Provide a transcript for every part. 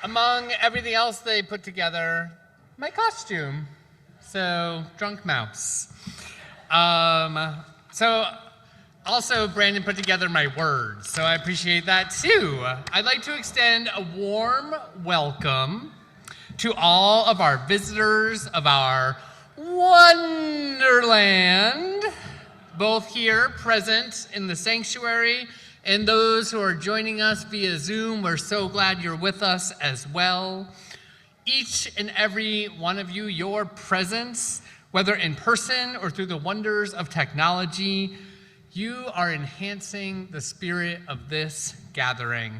Among everything else they put together, my costume. So, drunk mouse. Also, Brandon put together my words, so I appreciate that too. I'd like to extend a warm welcome to all of our visitors of our Wonderland, both here present in the sanctuary and those who are joining us via Zoom. We're so glad you're with us as well. Each and every one of you, your presence, whether in person or through the wonders of technology, you are enhancing the spirit of this gathering.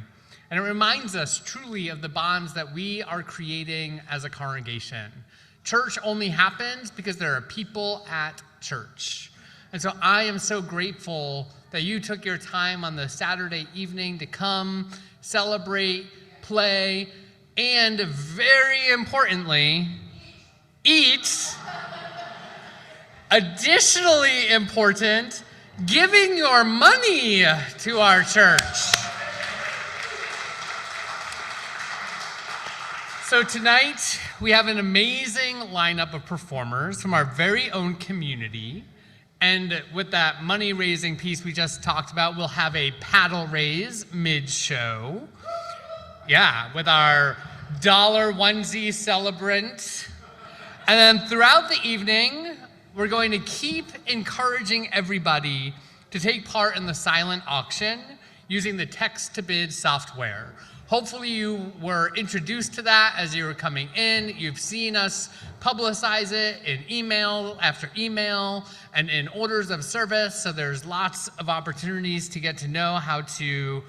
And it reminds us truly of the bonds that we are creating as a congregation. Church only happens because there are people at church. And so I am so grateful that you took your time on the Saturday evening to come, celebrate, play, and very importantly, eat. Additionally important, giving your money to our church. So tonight, we have an amazing lineup of performers from our very own community. And with that money-raising piece we just talked about, we'll have a paddle raise mid-show. Yeah, with our dollar onesie celebrant. And then throughout the evening, we're going to keep encouraging everybody to take part in the silent auction using the text-to-bid software. Hopefully you were introduced to that as you were coming in. You've seen us publicize it in email after email and in orders of service. So there's lots of opportunities to get to know how to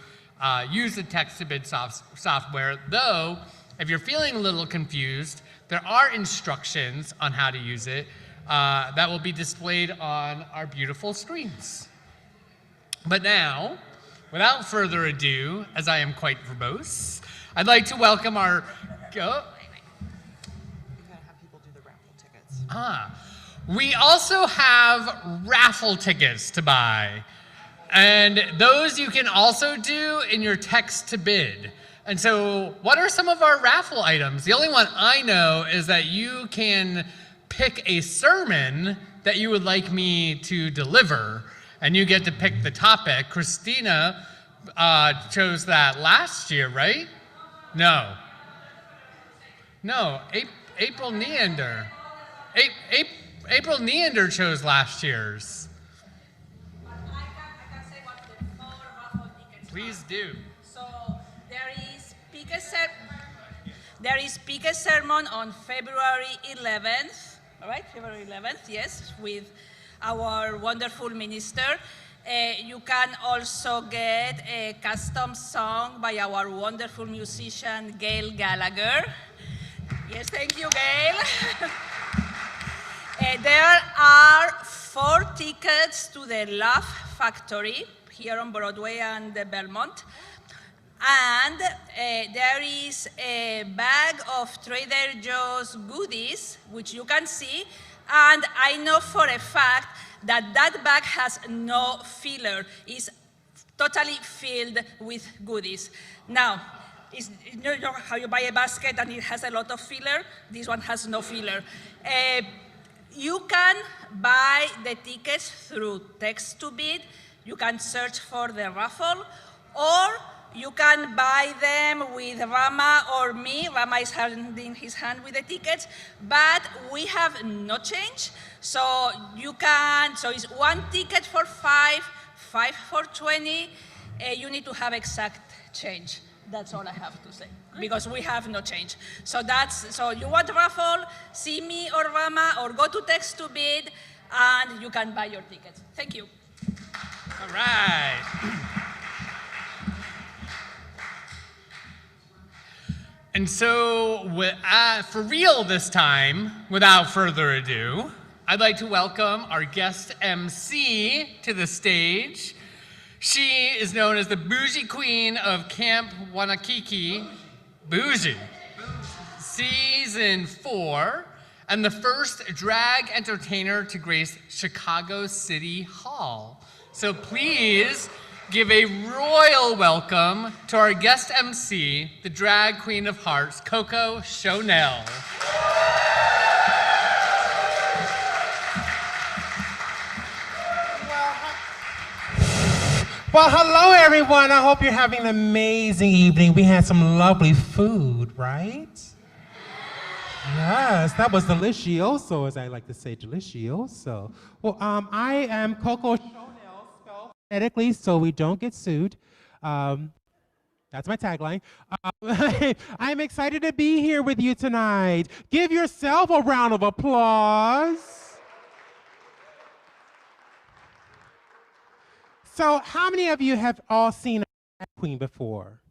use the text-to-bid software. Though, if you're feeling a little confused, there are instructions on how to use it that will be displayed on our beautiful screens. But now, without further ado, as I am quite verbose, I'd like to welcome our... You gotta have people do the raffle tickets. We also have raffle tickets to buy. And those you can also do in your text to bid. And so what are some of our raffle items? The only one I know is that you can pick a sermon that you would like me to deliver, and you get to pick the topic. Christina chose that last year, right? No, April Neander. April Neander chose last year's. I can say what the 4 raffle tickets Please do. So there is speaker sermon on February 11th. All right, February 11th, yes, with our wonderful minister. You can also get a custom song by our wonderful musician, Gail Gallagher. Yes, thank you, Gail. There are 4 tickets to the Laugh Factory here on Broadway and the Belmont. And there is a bag of Trader Joe's goodies, which you can see. And I know for a fact that that bag has no filler. It's totally filled with goodies. Now, you know how you buy a basket and it has a lot of filler? This one has no filler. You can buy the tickets through text to bid. You can search for the raffle, or you can buy them with Rama or me. Rama is holding his hand with the tickets, but we have no change. So you can, so it's 1 ticket for 5, 5 for 20. You need to have exact change. That's all I have to say, because we have no change. So so you want raffle, see me or Rama, or go to text to bid, and you can buy your tickets. Thank you. All right. And so, for real this time, without further ado, I'd like to welcome our guest MC to the stage. She is known as the bougie queen of Camp Wanakiki, Bougie, Season 4, and the first drag entertainer to grace Chicago City Hall. So please give a royal welcome to our guest MC, the drag queen of hearts, Coco Sho Nell. Well, hello everyone. I hope you're having an amazing evening. We had some lovely food, right? Yes, that was delicioso, as I like to say, delicioso. Well, I am Coco Sho Nell, spelled phonetically so we don't get sued. That's my tagline. I'm excited to be here with you tonight. Give yourself a round of applause. So, how many of you have all seen a drag queen before?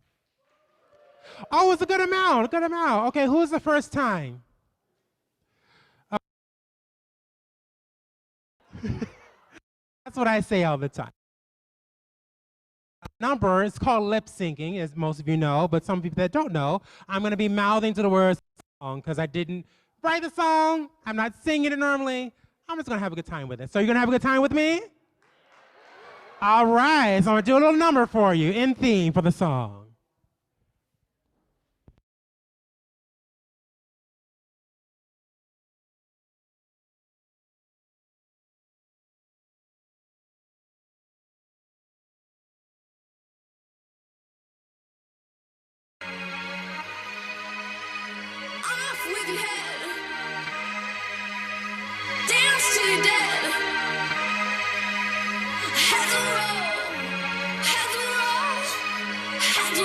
Oh, it's a good amount, a good amount. Okay, who's the first time? That's what I say all the time. Number is called lip syncing, as most of you know, but some people that don't know, I'm going to be mouthing to the words of the song because I didn't write the song. I'm not singing it normally. I'm just going to have a good time with it. So, you're going to have a good time with me? All right, so I'm going to do a little number for you in theme for the song. Off with your head. Dance till you're dead. Heads will roll. Heads will roll. Heads will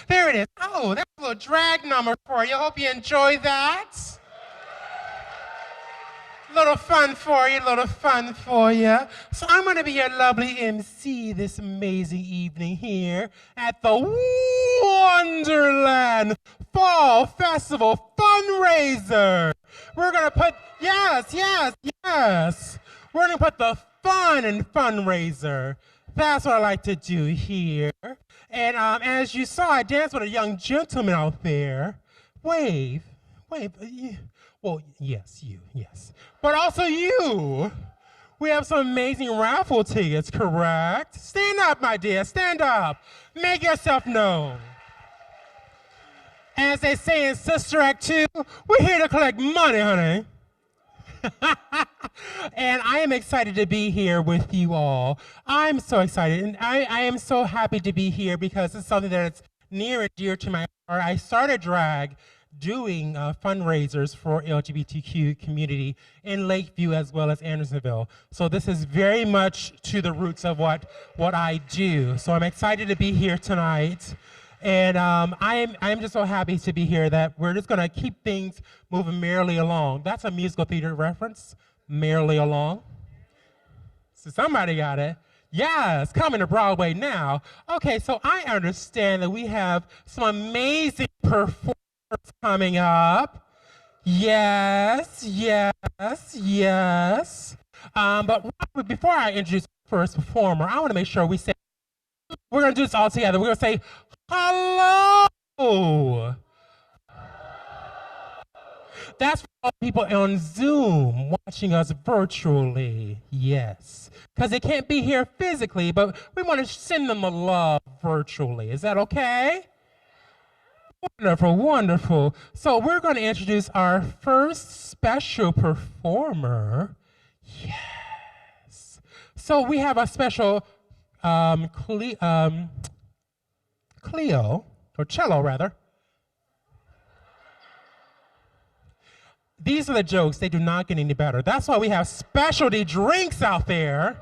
There it is. Oh, that's a little drag number for you. Hope you enjoy that. Little fun for you, little fun for you. So I'm going to be your lovely MC this amazing evening here at the Wonderland Fall Festival Fundraiser. We're going to put, yes. We're going to put the fun in fundraiser. That's what I like to do here. And as you saw, I danced with a young gentleman out there. Wave. Well, yes, you, yes. But also you. We have some amazing raffle tickets, correct? Stand up, my dear, stand up. Make yourself known. As they say in Sister Act 2, we're here to collect money, honey. And I am excited to be here with you all. I'm so excited, and I am so happy to be here because it's something that's near and dear to my heart. I started drag doing fundraisers for LGBTQ community in Lakeview as well as Andersonville. So this is very much to the roots of what I do. So I'm excited to be here tonight. And I'm just so happy to be here that we're just gonna keep things moving merrily along. That's a musical theater reference, merrily along. So somebody got it. Yes, coming to Broadway now. Okay, so I understand that we have some amazing performers coming up. Yes. But before I introduce the first performer, I want to make sure we say, we're going to do this all together. We're going to say, hello. That's for all people on Zoom watching us virtually. Yes. Because they can't be here physically, but we want to send them a love virtually. Is that okay? Wonderful. So we're going to introduce our first special performer. Yes. So we have a special Cleo, or cello rather. These are the jokes. They do not get any better. That's why we have specialty drinks out there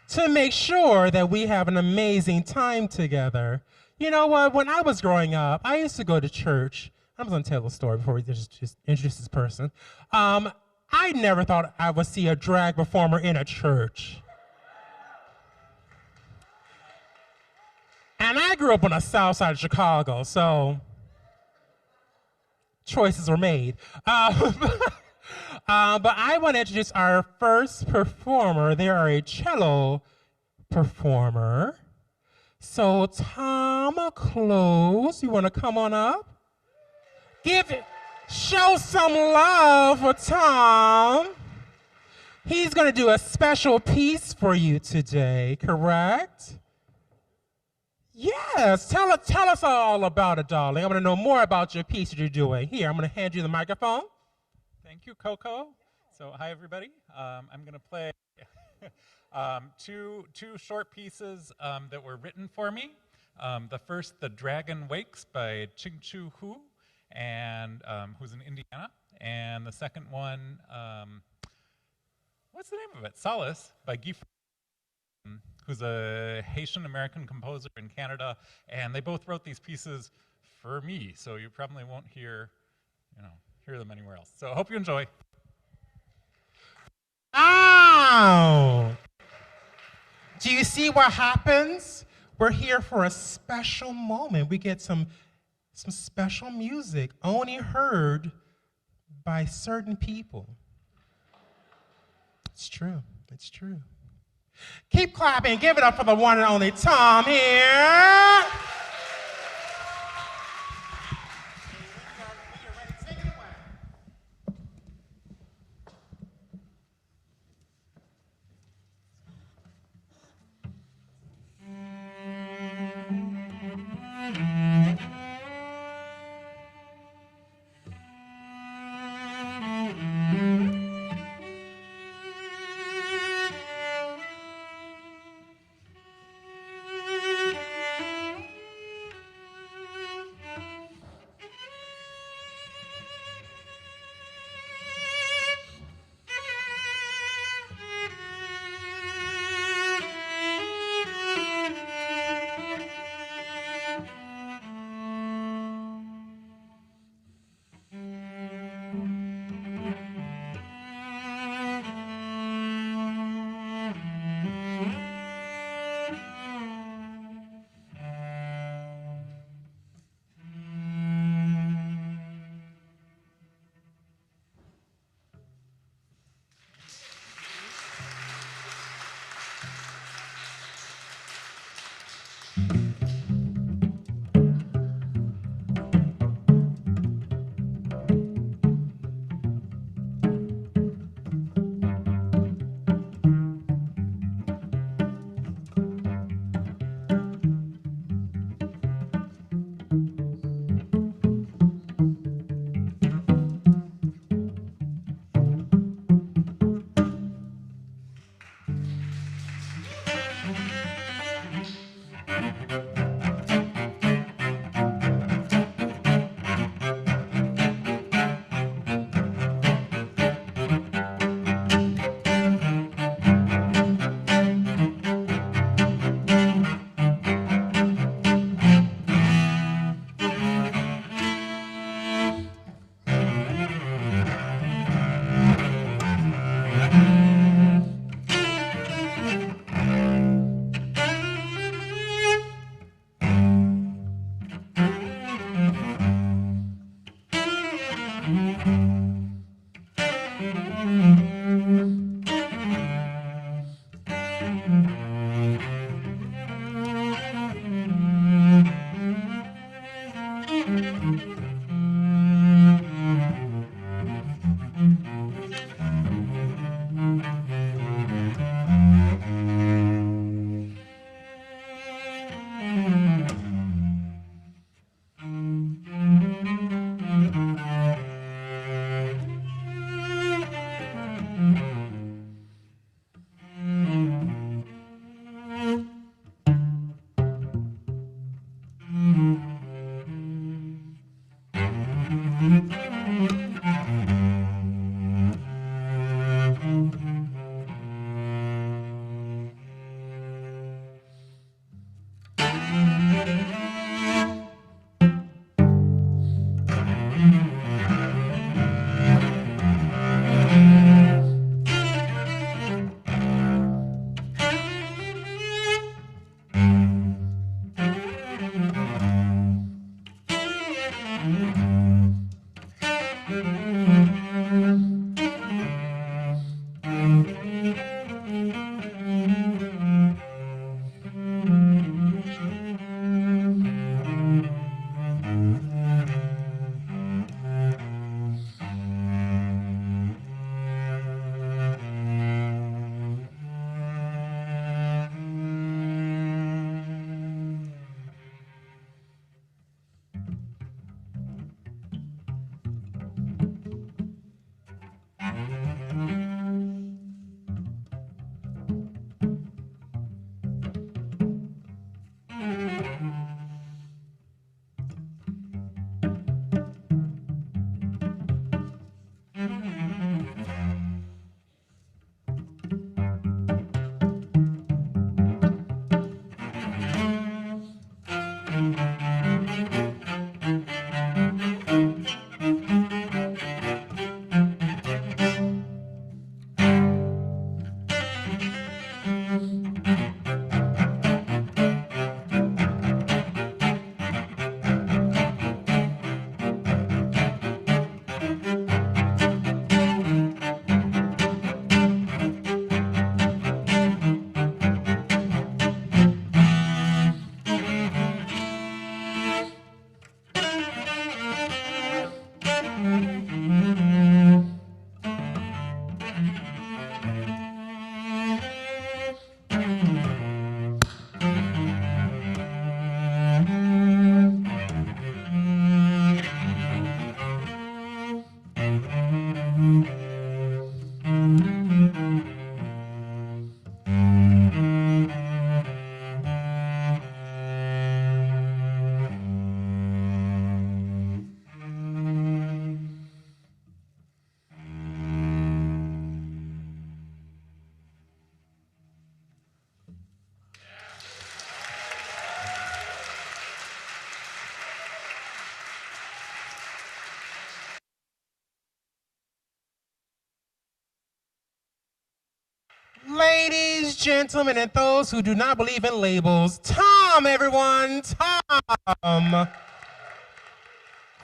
to make sure that we have an amazing time together. You know what? When I was growing up, I used to go to church. I'm going to tell the story before we just introduce this person. I never thought I would see a drag performer in a church. And I grew up on the south side of Chicago, so choices were made. But I want to introduce our first performer. They are a cello performer. So Tom Close, you want to come on up? Show some love for Tom. He's going to do a special piece for you today, correct? Yes, tell us all about it, darling. I want to know more about your piece that you're doing. Here, I'm going to hand you the microphone. Thank you, Coco. So, hi, everybody. I'm going to play two short pieces that were written for me. The first, The Dragon Wakes by Ching Chu Hu, and who's in Indiana. And the second one, what's the name of it? Solace by Guy, who's a Haitian-American composer in Canada. And they both wrote these pieces for me, so you probably won't hear them anywhere else. So I hope you enjoy. Ow! Do you see what happens? We're here for a special moment. We get some special music only heard by certain people. It's true. It's true. Keep clapping. Give it up for the one and only Tom here. Ladies, gentlemen, and those who do not believe in labels, Tom, everyone, Tom.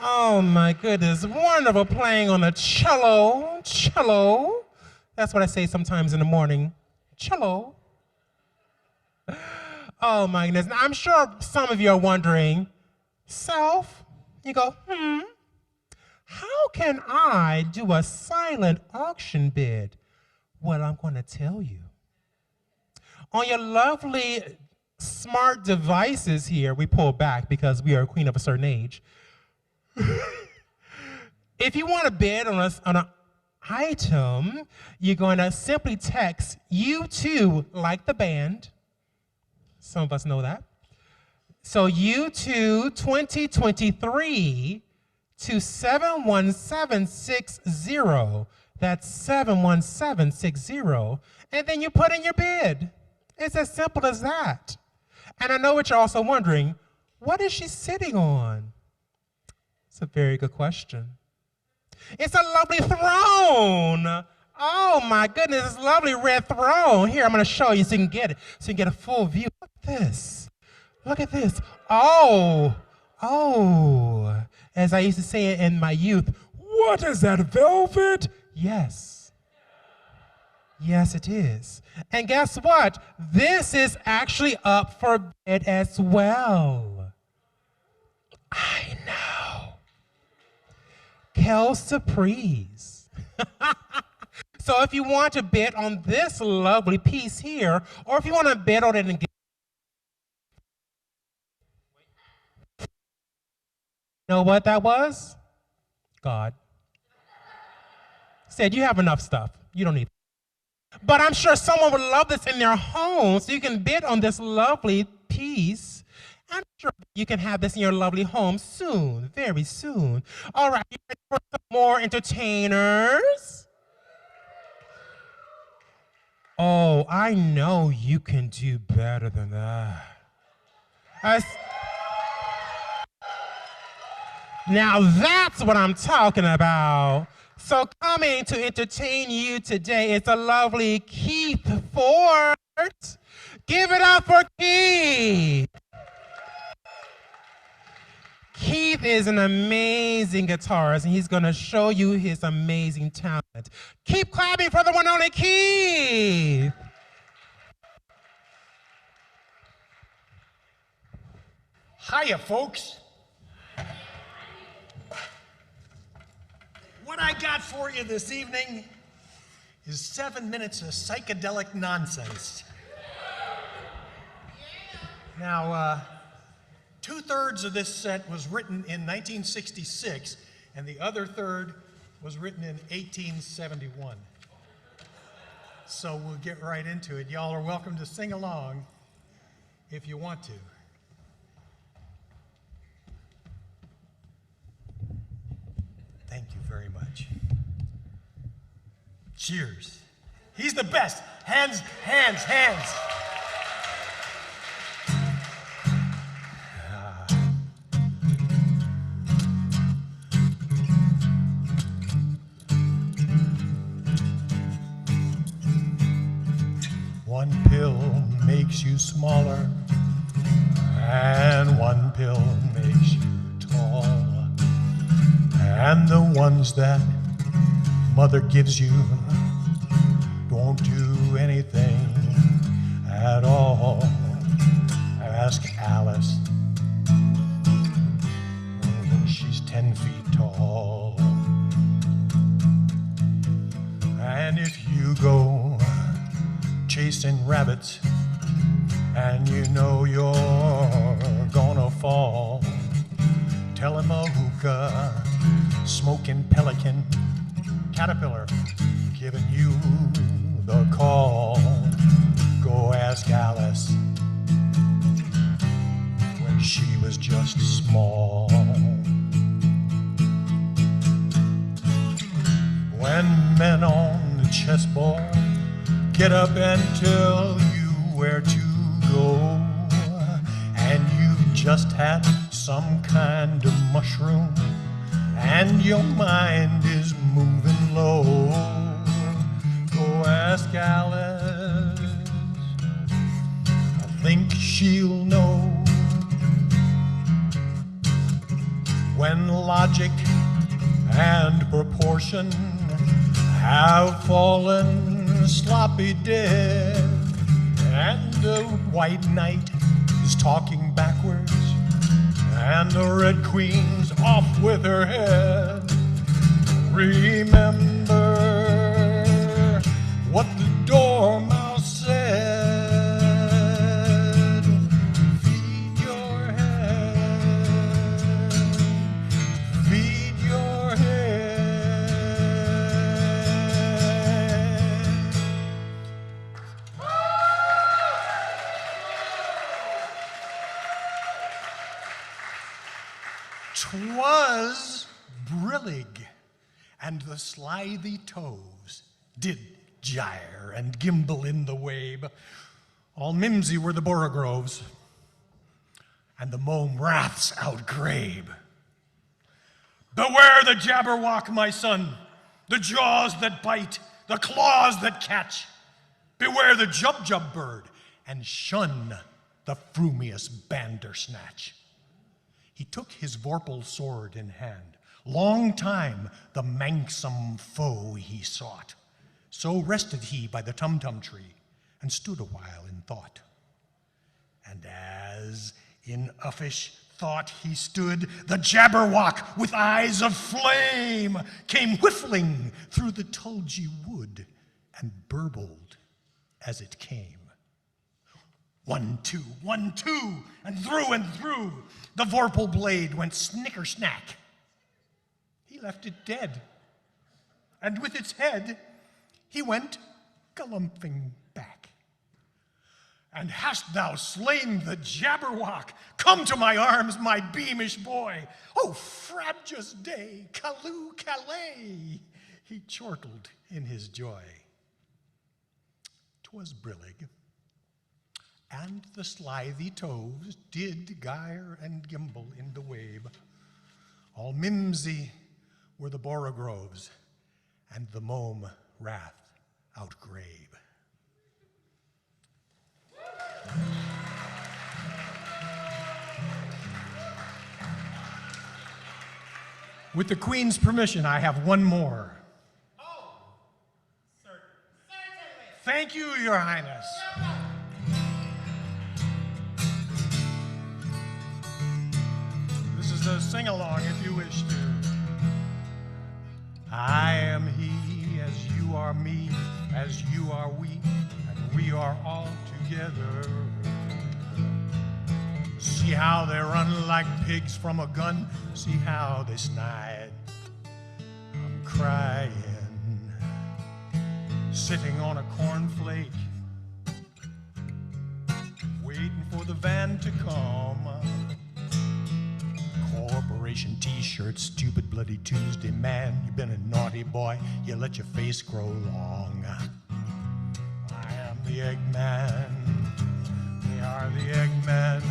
Oh my goodness, wonderful playing on the cello, cello. That's what I say sometimes in the morning, cello. Oh my goodness. Now, I'm sure some of you are wondering, self, you go, how can I do a silent auction bid? Well, I'm going to tell you. On your lovely smart devices here, we pull back because we are a queen of a certain age. If you want to bid on an item, you're going to simply text U2 like the band. Some of us know that. So U2 2023 to 71760. That's 71760. And then you put in your bid. It's as simple as that. And I know what you're also wondering, what is she sitting on? It's a very good question. It's a lovely throne. Oh my goodness, this lovely red throne. Here, I'm gonna show you so you can get it, so you can get a full view. Look at this. Look at this. Oh, as I used to say it in my youth, what is that, velvet? Yes. Yes, it is. And guess what? This is actually up for bid as well. I know. Quelle surprise. So if you want to bid on this lovely piece here, or if you want to bid on it and get, you know what that was? God said, you have enough stuff. You don't need it. But I'm sure someone would love this in their home, so you can bid on this lovely piece. I'm sure you can have this in your lovely home soon, very soon. All right, you ready for some more entertainers? Oh, I know you can do better than that. Now that's what I'm talking about. So coming to entertain you today is the lovely Keith Ford. Give it up for Keith. Keith is an amazing guitarist, and he's going to show you his amazing talent. Keep clapping for the one and only Keith. Hiya, folks. What I got for you this evening is 7 minutes of psychedelic nonsense. Now, 2/3 of this set was written in 1966, and the other third was written in 1871. So we'll get right into it. Y'all are welcome to sing along if you want to. Thank you very much. Cheers. He's the best. Hands, hands, hands. One pill makes you smaller, and one pill makes you tall. And the ones that mother gives you don't do anything at all. Ask Alice when she's 10 feet tall. And if you go chasing rabbits and you know you're gonna fall, tell him a hookah smoking pelican caterpillar giving you the call. Go ask Alice when she was just small. When men on the chessboard get up and tell you where to go, and you've just had some kind of mushroom and your mind is moving low, go ask Alice. I think she'll know. When logic and proportion have fallen sloppy dead, and the white knight is talking backwards, and the Red Queen's off with her head. Remember what the Dormouse said. Feed your head, feed your head. 'Twas brillig, and the slithy toves did gyre and gimble in the wabe. All mimsy were the borogroves, and the mome raths outgrabe. Beware the Jabberwock, my son, the jaws that bite, the claws that catch. Beware the Jubjub bird, and shun the frumious Bandersnatch. He took his vorpal sword in hand. Long time the manxome foe he sought. So rested he by the tum-tum tree, and stood a while in thought. And as in uffish thought he stood, the Jabberwock with eyes of flame came whiffling through the tulgey wood, and burbled as it came. 1, 2, 1, 2, and through, the vorpal blade went snicker-snack. He left it dead, and with its head he went galumphing back. And hast thou slain the Jabberwock? Come to my arms, my beamish boy. Oh, frabjous day, Callooh Calais, he chortled in his joy. 'Twas brillig, and the slithy toves did gyre and gimble in the wabe. All mimsy were the borogroves, and the mome wrath outgrabe. With the Queen's permission, I have one more. Oh, certainly. Thank you, Your Highness. This is a sing-along if you wish to. I am he, as you are me, as you are we, and we are all together. See how they run like pigs from a gun, see how they snide. I'm crying, sitting on a cornflake, waiting for the van to come. Corporation t-shirt, stupid bloody Tuesday man. You've been a naughty boy, you let your face grow long. I am the Eggman, they are the Eggmen.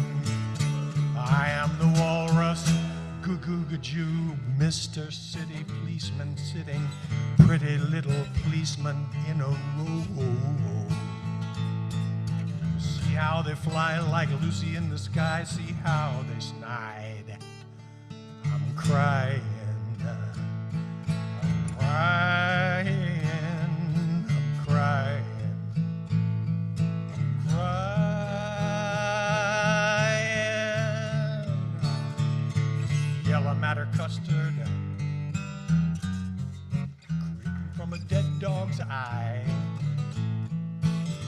I am the Walrus, goo-goo-gajoo, Mr. City Policeman sitting, pretty little policeman in a row. See how they fly like Lucy in the sky, see how they snide. I'm crying, I'm crying, I'm crying, I'm crying. Yellow matter custard, creeping from a dead dog's eye.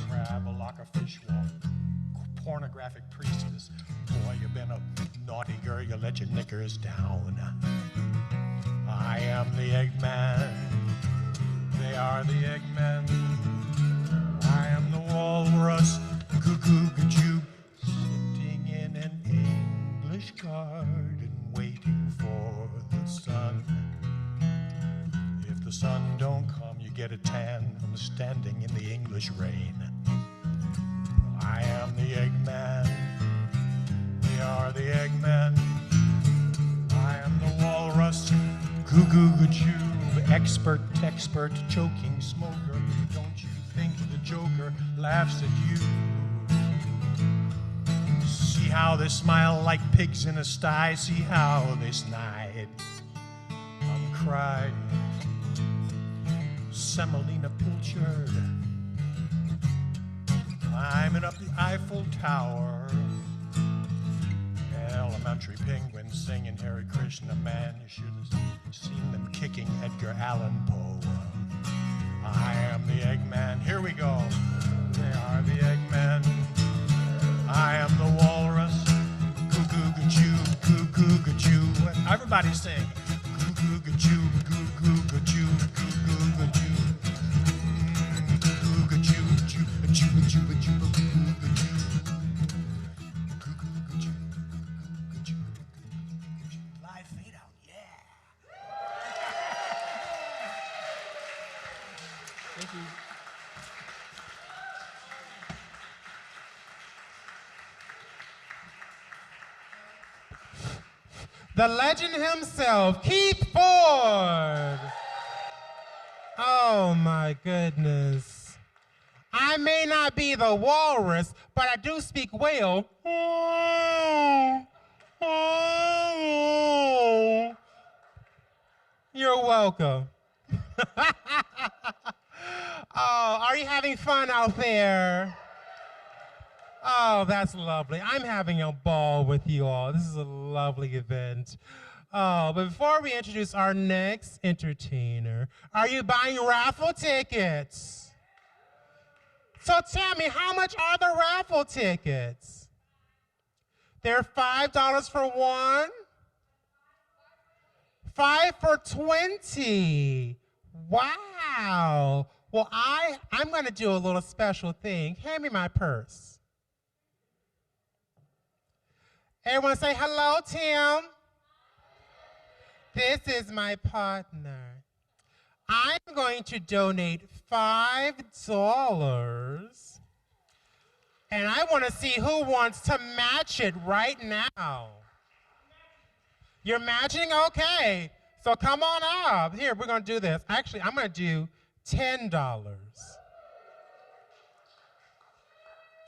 Crab a lock of fish walk, pornographic priestess. Boy, you've been a naughty girl, you let your knickers down. I am the Eggman, they are the Eggmen. I am the Walrus, goo-goo-gajoo, sitting in an English garden, waiting for the sun. If the sun don't come, you get a tan from standing in the English rain. I am the Eggman, they are the Eggmen. I am the Walrus, goo-goo-gajoo, expert, choking smoker. Don't you think the Joker laughs at you? See how they smile like pigs in a sty, see how they snide. I'm crying, Semolina Pilchard, climbing up the Eiffel Tower. country penguins singing Hare Krishna, man. You should have seen them kicking Edgar Allan Poe. I am the Eggman. Here we go. They are the Eggman. I am the walrus. Goo-goo-ga-choo, goo-goo-ga-choo. Everybody sing. Goo-goo-ga-choo, goo-goo-ga-choo, goo-goo-ga-choo. Goo-goo-ga-choo, choo-a-choo, choo-a-choo, goo-goo-ga-choo. Goo-goo-ga-choo, goo-goo-ga-choo. Live fade out, yeah. Thank you. The legend himself, Keith Ford. Oh my goodness. I may not be the walrus, but I do speak whale. You're welcome. Oh, are you having fun out there? Oh, that's lovely. I'm having a ball with you all. This is a lovely event. Oh, but before we introduce our next entertainer, are you buying raffle tickets? So tell me, how much are the raffle tickets? They're $5 for one, 5 for 20. Wow. Well, I'm going to do a little special thing. Hand me my purse. Everyone say hello, Tim. This is my partner. I'm going to donate $5. And I want to see who wants to match it right now. You're matching? Okay. So come on up. Here, we're going to do this. Actually, I'm going to do $10.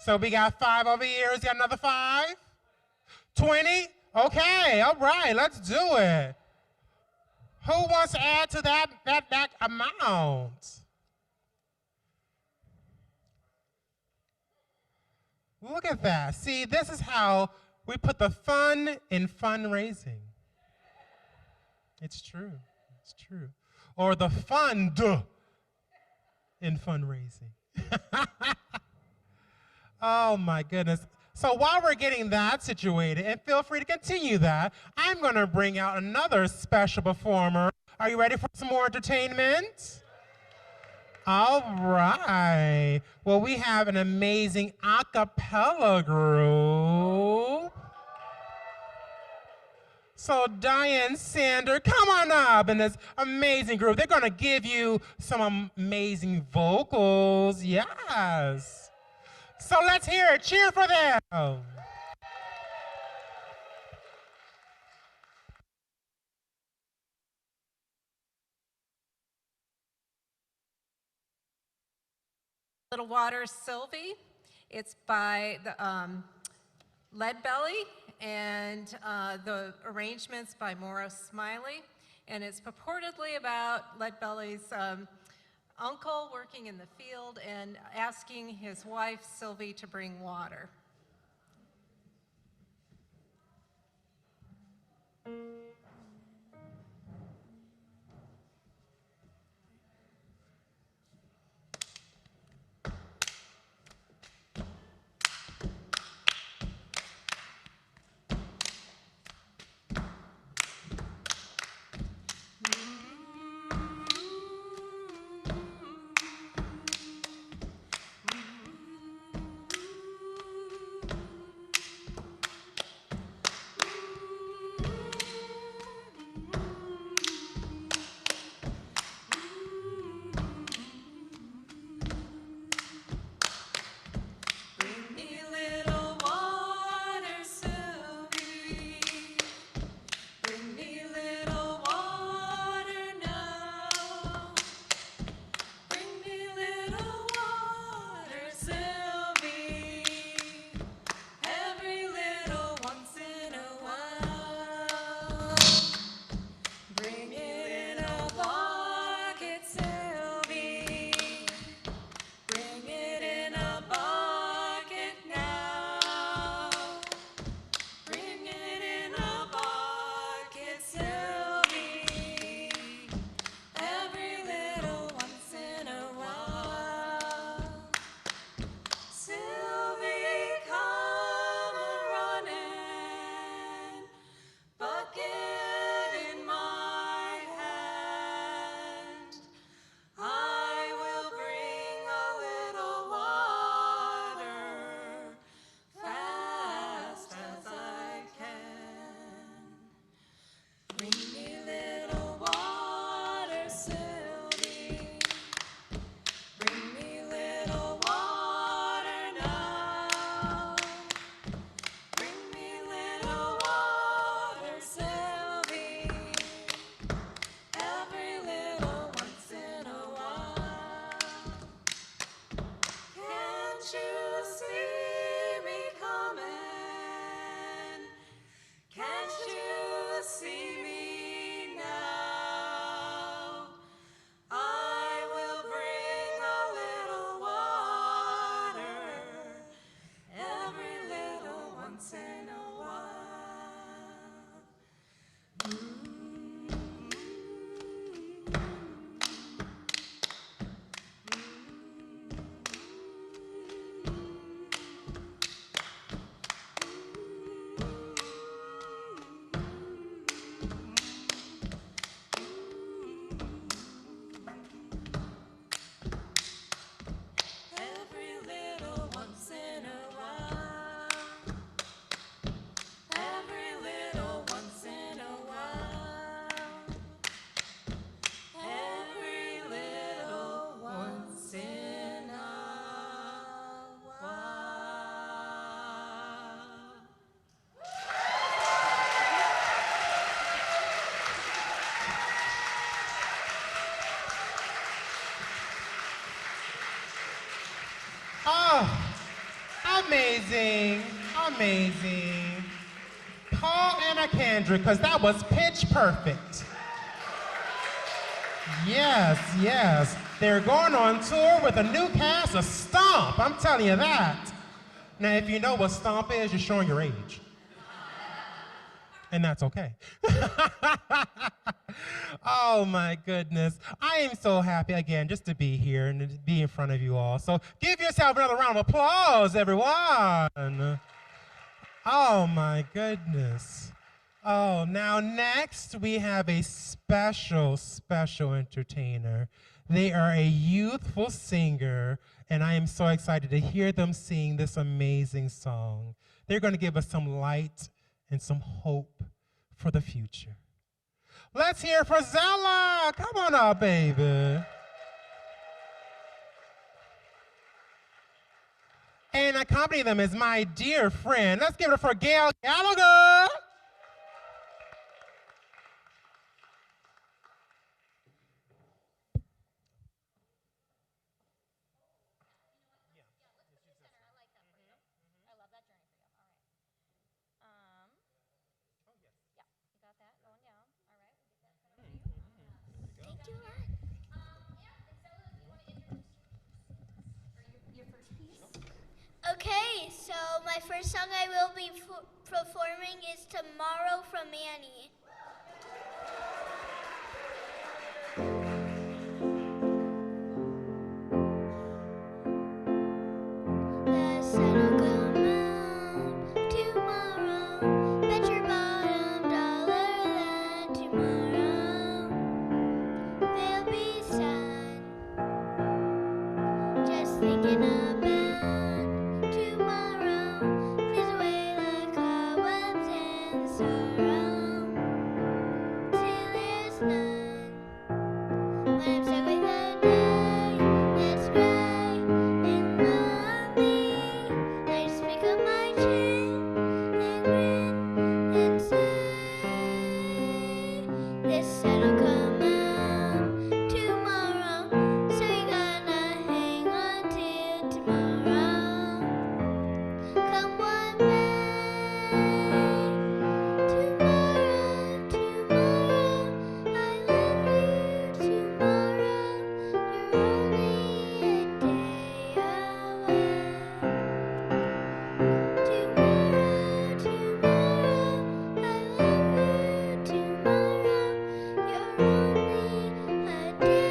So we got 5 over here. Is got another 5? 20? Okay, all right, let's do it. Who wants to add to that amount? Look at that. See, this is how we put the fun in fundraising. It's true. It's true. Or the fund in fundraising. Oh, my goodness. So while we're getting that situated, and feel free to continue that, I'm going to bring out another special performer. Are you ready for some more entertainment? All right. Well, we have an amazing a cappella group. So Diane Sander, come on up in this amazing group. They're going to give you some amazing vocals. Yes. So let's hear it. Cheer for them. Little Water Sylvie. It's by the Leadbelly, and the arrangements by Maura Smiley. And it's purportedly about Leadbelly's uncle working in the field and asking his wife, Sylvie, to bring water. amazing? Paul and Kendrick, because that was pitch perfect. Yes, yes. They're going on tour with a new cast of Stomp. I'm telling you that. Now, if you know what Stomp is, you're showing your age. And that's okay. Oh my goodness. I am so happy again just to be here and to be in front of you all. So give yourself another round of applause, everyone. Oh my goodness. Oh, now next we have a special entertainer. They are a youthful singer, and I am so excited to hear them sing this amazing song. They're going to give us some light and some hope for the future. Let's hear for Zella. Come on up, baby. And accompanying them is my dear friend. Let's give it for Gail Gallagher. Okay, so my first song I will be performing is Tomorrow from Annie. The sun will come out tomorrow. Bet your bottom dollar that tomorrow there'll be sun. Just thinking about tomorrow, flies away like cobwebs and sorrow, till there's none. When I'm stuck with a day that's gray and lonely, I just pick up my chin and grin and say, this sun will come out tomorrow, so you gotta hang on till tomorrow. Come what may, tomorrow, tomorrow, I love you tomorrow, you're only a day away. Tomorrow, tomorrow, I love you tomorrow, you're only a day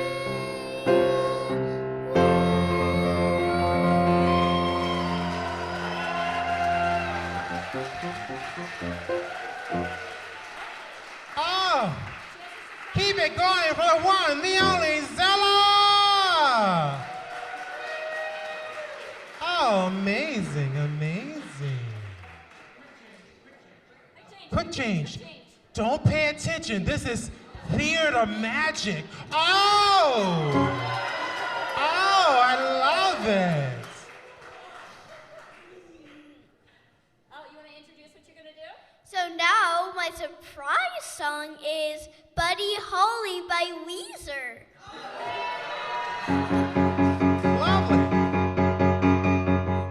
Oh, keep it going for the one, the only Zella. Oh, amazing, amazing. Quick change. Don't pay attention. This is theater magic. Oh, I love it. So now my surprise song is Buddy Holly by Weezer. Lovely.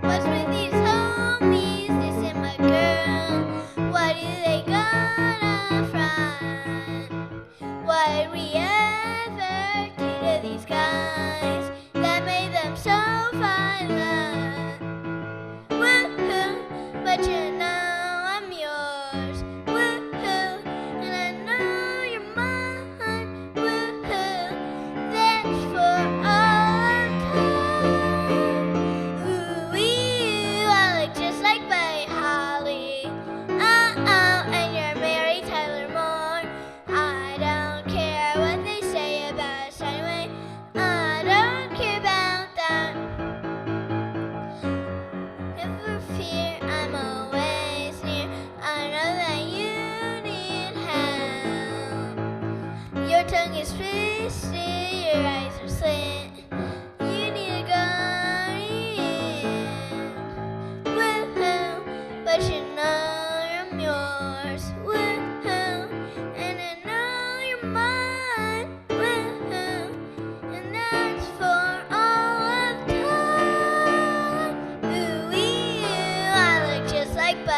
What's with these homies, this and my girl? What do they gonna front? What did we ever do to these guys that made them so violent? Woohoo, but you know I'm yours. Woohoo, and I know you're mine. Woohoo, that's for all time. Ooh-wee, I look just like Buddy Holly. And you're Mary Tyler Moore. I don't care what they say about us anyway. I don't care about that. Never fear, I'm always near. I know that you need help. Your tongue is twisted, your eyes are slit. You need a guardian. Woohoo, but you know I'm yours. Woohoo, and I know you're mine. Woohoo, and that's for all of time. Ooh-wee, I look just like Buddy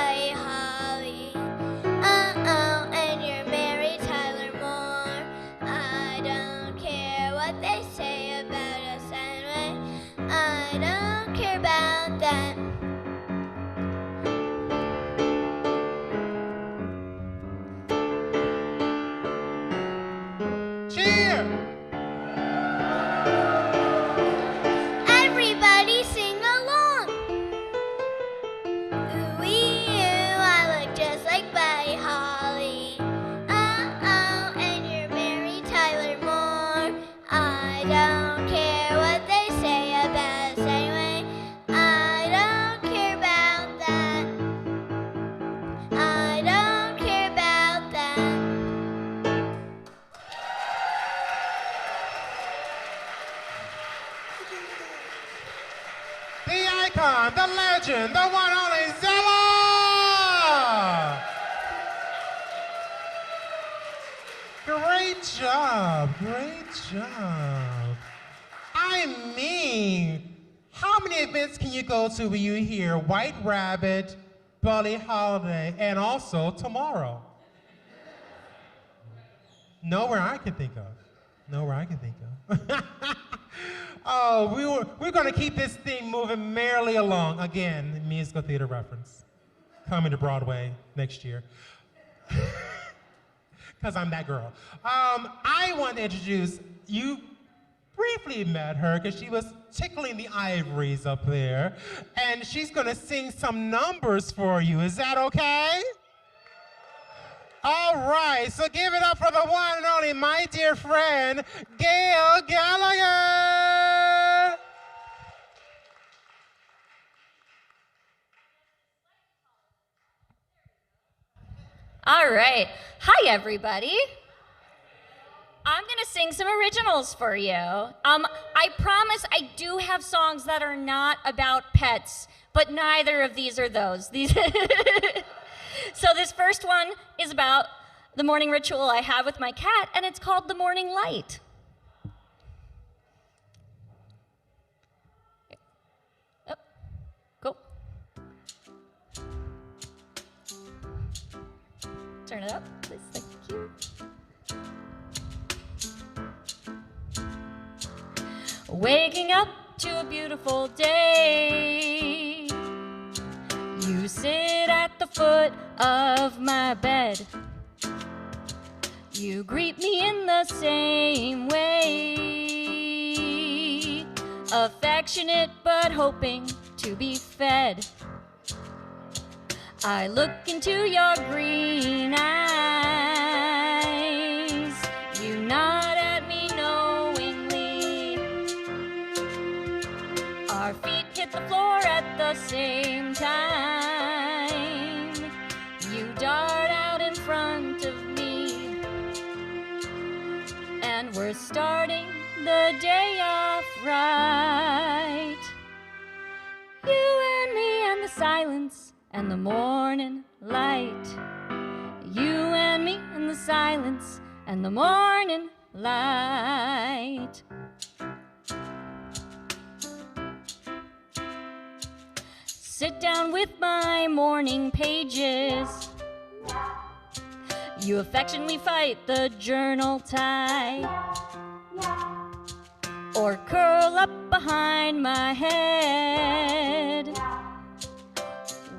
the legend, the one only Zella! Great job, great job. I mean, how many events can you go to when you hear White Rabbit, Bully Holiday, and also tomorrow? Nowhere I can think of. Nowhere I can think of. Oh, we're going to keep this thing moving merrily along. Again, musical theater reference. Coming to Broadway next year. Because I'm that girl. I want to introduce, you briefly met her because she was tickling the ivories up there. And she's going to sing some numbers for you. Is that okay? All right, so give it up for the one and only my dear friend, Gail Gallagher. All right. Hi, everybody. I'm going to sing some originals for you. I promise I do have songs that are not about pets, but neither of these are those. So this first one is about the morning ritual I have with my cat, and it's called The Morning Light. Oh, go. Turn it up, please, thank you. Waking up to a beautiful day, you sit at the foot of my bed. You greet me in the same way, affectionate but hoping to be fed. I look into your green eyes, you nod at me knowingly. Our feet hit the floor at the same time. You dart out in front of me, and we're starting the day off right. You and me and the silence and the morning light. You and me and the silence and the morning light. Sit down with my morning pages. You affectionately fight the journal tie, or curl up behind my head,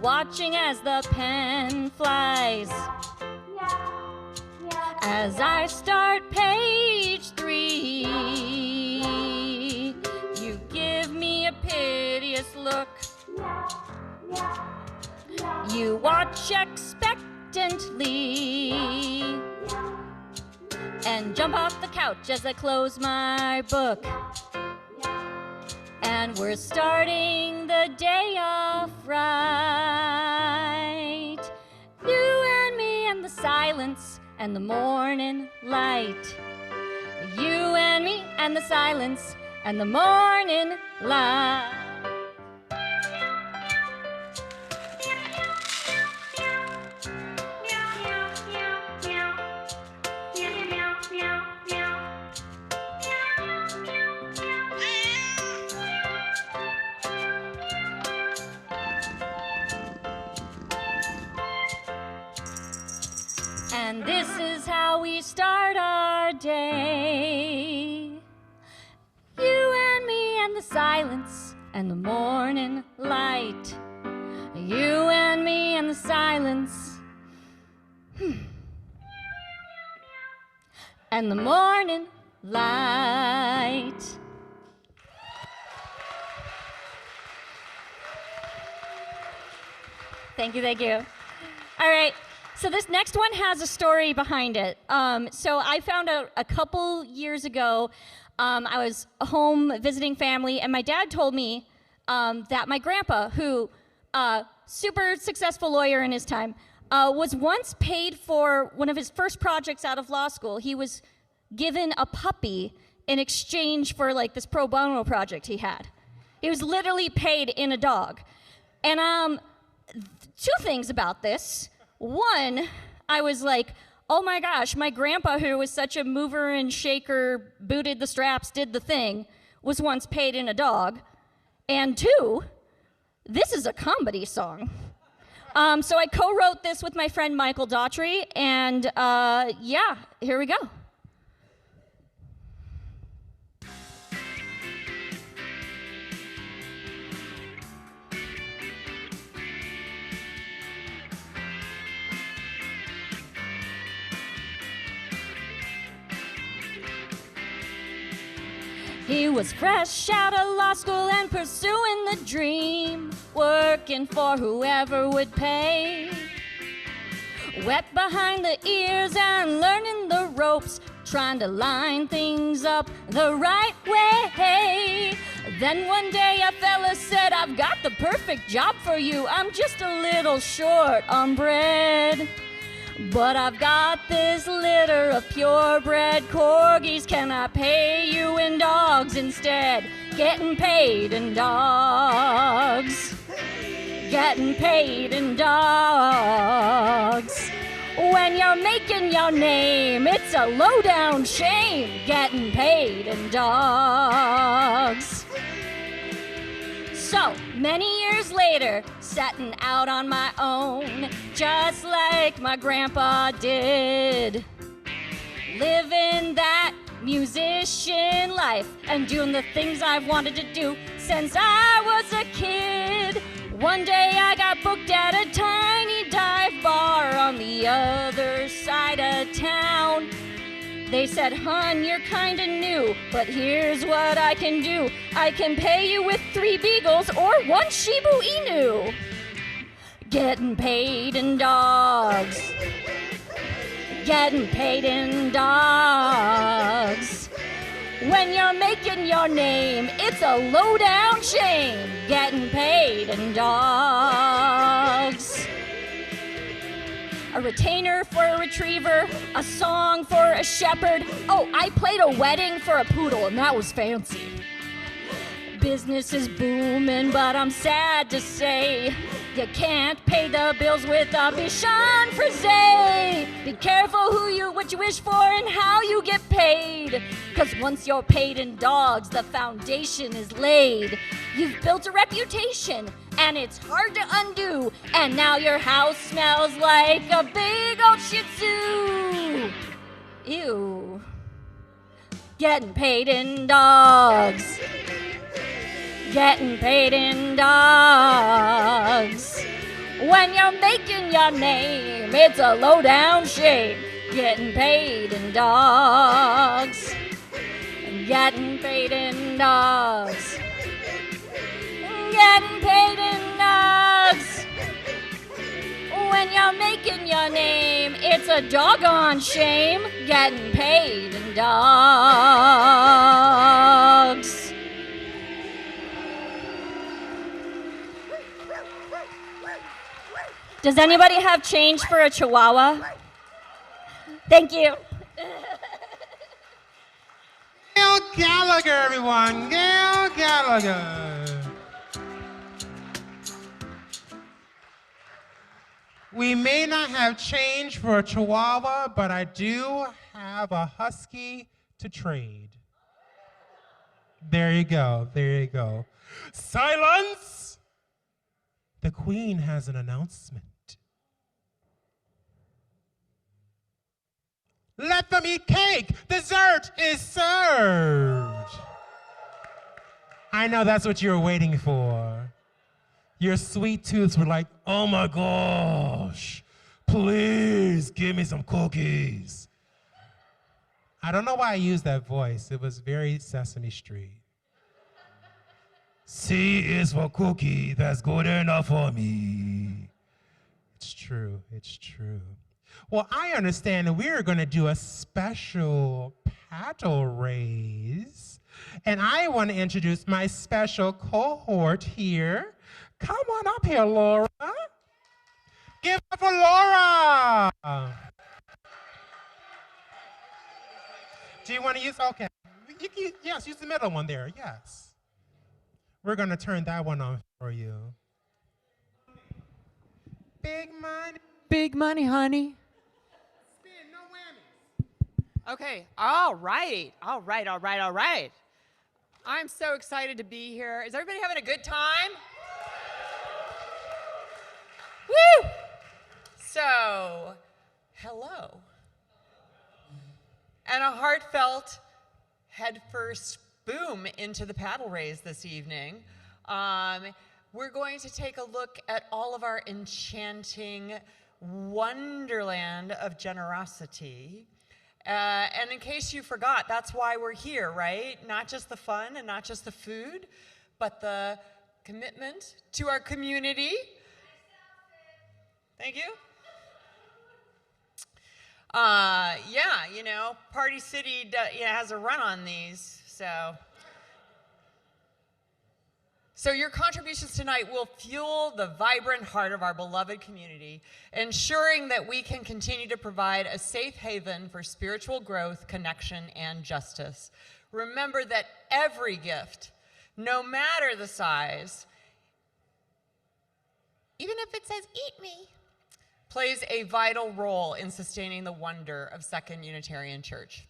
watching as the pen flies. As I start page 3, you give me a piteous look. You watch expectantly and jump off the couch as I close my book. And we're starting the day off right. You and me and the silence and the morning light. You and me and the silence and the morning light. And this is how we start our day. You and me and the silence and the morning light. You and me and the silence and the morning light. Thank you, thank you. All right. So this next one has a story behind it. So I found out a couple years ago, I was home visiting family, and my dad told me that my grandpa, who super successful lawyer in his time, was once paid for one of his first projects out of law school. He was given a puppy in exchange for like this pro bono project he had. He was literally paid in a dog. And two things about this. One, I was like, oh my gosh, my grandpa, who was such a mover and shaker, booted the straps, did the thing, was once paid in a dog. And two, this is a comedy song. So I co-wrote this with my friend Michael Daughtry, and yeah, here we go. He was fresh out of law school and pursuing the dream, working for whoever would pay. Wet behind the ears and learning the ropes, trying to line things up the right way. Then one day a fella said, I've got the perfect job for you. I'm just a little short on bread. But I've got this litter of purebred corgis. Can I pay you in dogs instead? Getting paid in dogs. Getting paid in dogs. When you're making your name, it's a low-down shame. Getting paid in dogs. So, many years later, setting out on my own, just like my grandpa did. Living that musician life and doing the things I've wanted to do since I was a kid. One day I got booked at a tiny dive bar on the other side of town. They said, hon, you're kinda new, but here's what I can do. I can pay you with 3 beagles or 1 Shiba Inu. Getting paid in dogs. Getting paid in dogs. When you're making your name, it's a low-down shame. Getting paid in dogs. A retainer for a retriever, a song for a shepherd. Oh, I played a wedding for a poodle, and that was fancy. Business is booming, but I'm sad to say you can't pay the bills with a Bichon Frise. Be careful what you wish for and how you get paid. Cause once you're paid in dogs, the foundation is laid. You've built a reputation, and it's hard to undo. And now your house smells like a big old Shih Tzu. Ew. Getting paid in dogs. Getting paid in dogs. When you're making your name, it's a low-down shame. Getting paid in dogs. Getting paid in dogs. Getting paid in dogs. When you're making your name, it's a doggone shame. Getting paid in dogs. Does anybody have change for a Chihuahua? Thank you. Gail Gallagher, everyone. Gail Gallagher. We may not have change for a Chihuahua, but I do have a Husky to trade. There you go. There you go. Silence! The Queen has an announcement. Let them eat cake. Dessert is served. I know that's what you were waiting for. Your sweet tooths were like, oh my gosh, please give me some cookies. I don't know why I used that voice. It was very Sesame Street. C is for cookie, that's good enough for me. It's true, it's true. Well, I understand that we are going to do a special paddle raise. And I want to introduce my special cohort here. Come on up here, Laura. Give it up for Laura. Do you want to use, okay. Yes, use the middle one there, yes. We're going to turn that one on for you. Big money. Big money, honey. Spin, no whammies. Okay, all right. I'm so excited to be here. Is everybody having a good time? Woo! So, hello. And a heartfelt headfirst boom into the paddle raise this evening. We're going to take a look at all of our enchanting wonderland of generosity. And in case you forgot, that's why we're here, right? Not just the fun and not just the food, but the commitment to our community. Thank you. Yeah, you know, Party City has a run on these, So your contributions tonight will fuel the vibrant heart of our beloved community, ensuring that we can continue to provide a safe haven for spiritual growth, connection, and justice. Remember that every gift, no matter the size, even if it says "eat me," plays a vital role in sustaining the wonder of Second Unitarian Church.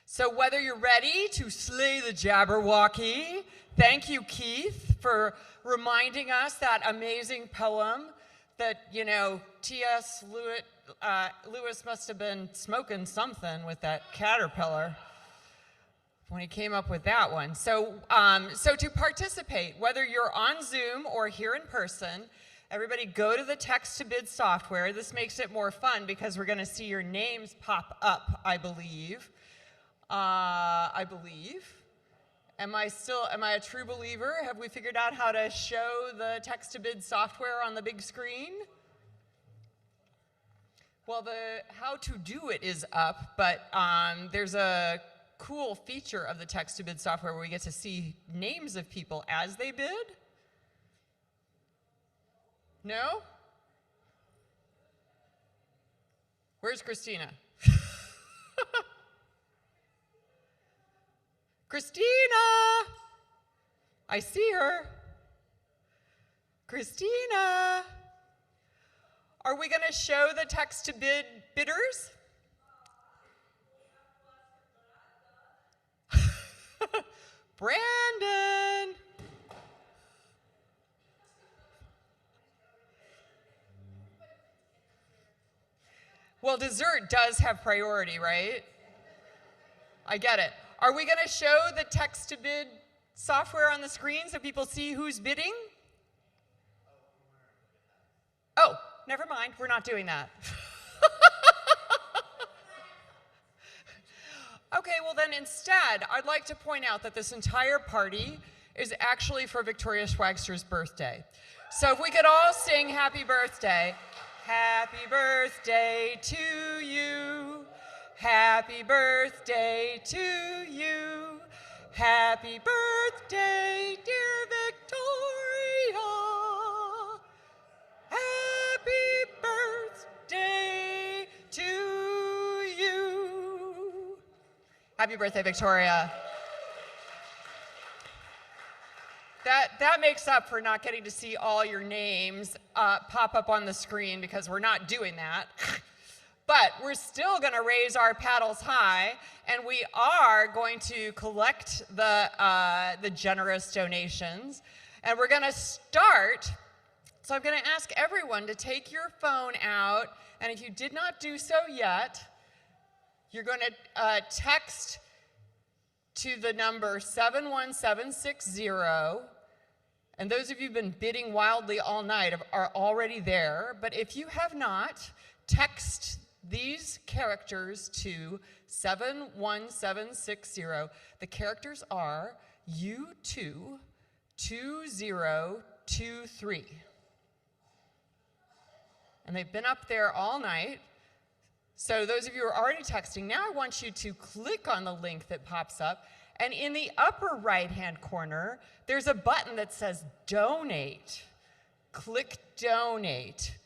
So whether you're ready to slay the Jabberwocky, thank you, Keith, for reminding us that amazing poem that, you know, T.S. Lewis must have been smoking something with that caterpillar when he came up with that one. So to participate, whether you're on Zoom or here in person, everybody go to the text-to-bid software. This makes it more fun because we're going to see your names pop up, I believe. Am I a true believer? Have we figured out how to show the text-to-bid software on the big screen? Well, the how to do it is up, but there's a cool feature of the text-to-bid software where we get to see names of people as they bid. No? Where's Christina? Christina! I see her. Christina! Are we going to show the text-to-bid bidders? Brandon! Well, dessert does have priority, right? I get it. Are we going to show the text-to-bid software on the screen so people see who's bidding? Oh, never mind. We're not doing that. Okay, well then instead, I'd like to point out that this entire party is actually for Victoria Schwagster's birthday. So if we could all sing happy birthday. Happy birthday to you. Happy birthday to you. Happy birthday, dear Victoria. Happy birthday to you. Happy birthday, Victoria. That makes up for not getting to see all your names pop up on the screen because we're not doing that. But we're still going to raise our paddles high, and we are going to collect the generous donations. And we're going to start. So I'm going to ask everyone to take your phone out, and if you did not do so yet, you're going to text to the number 71760. And those of you who've been bidding wildly all night are already there. But if you have not, text these characters to 71760. The characters are U22023. And they've been up there all night. So those of you who are already texting, now I want you to click on the link that pops up. And in the upper right-hand corner, there's a button that says Donate. Click Donate.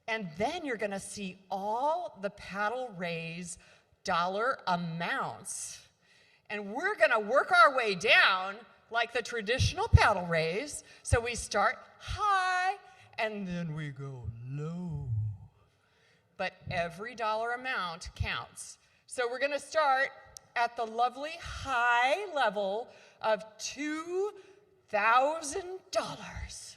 And then you're going to see all the paddle raise dollar amounts. And we're going to work our way down like the traditional paddle raise. So we start high, and then we go low. but every dollar amount counts. So we're going to start at the lovely high level of $2,000.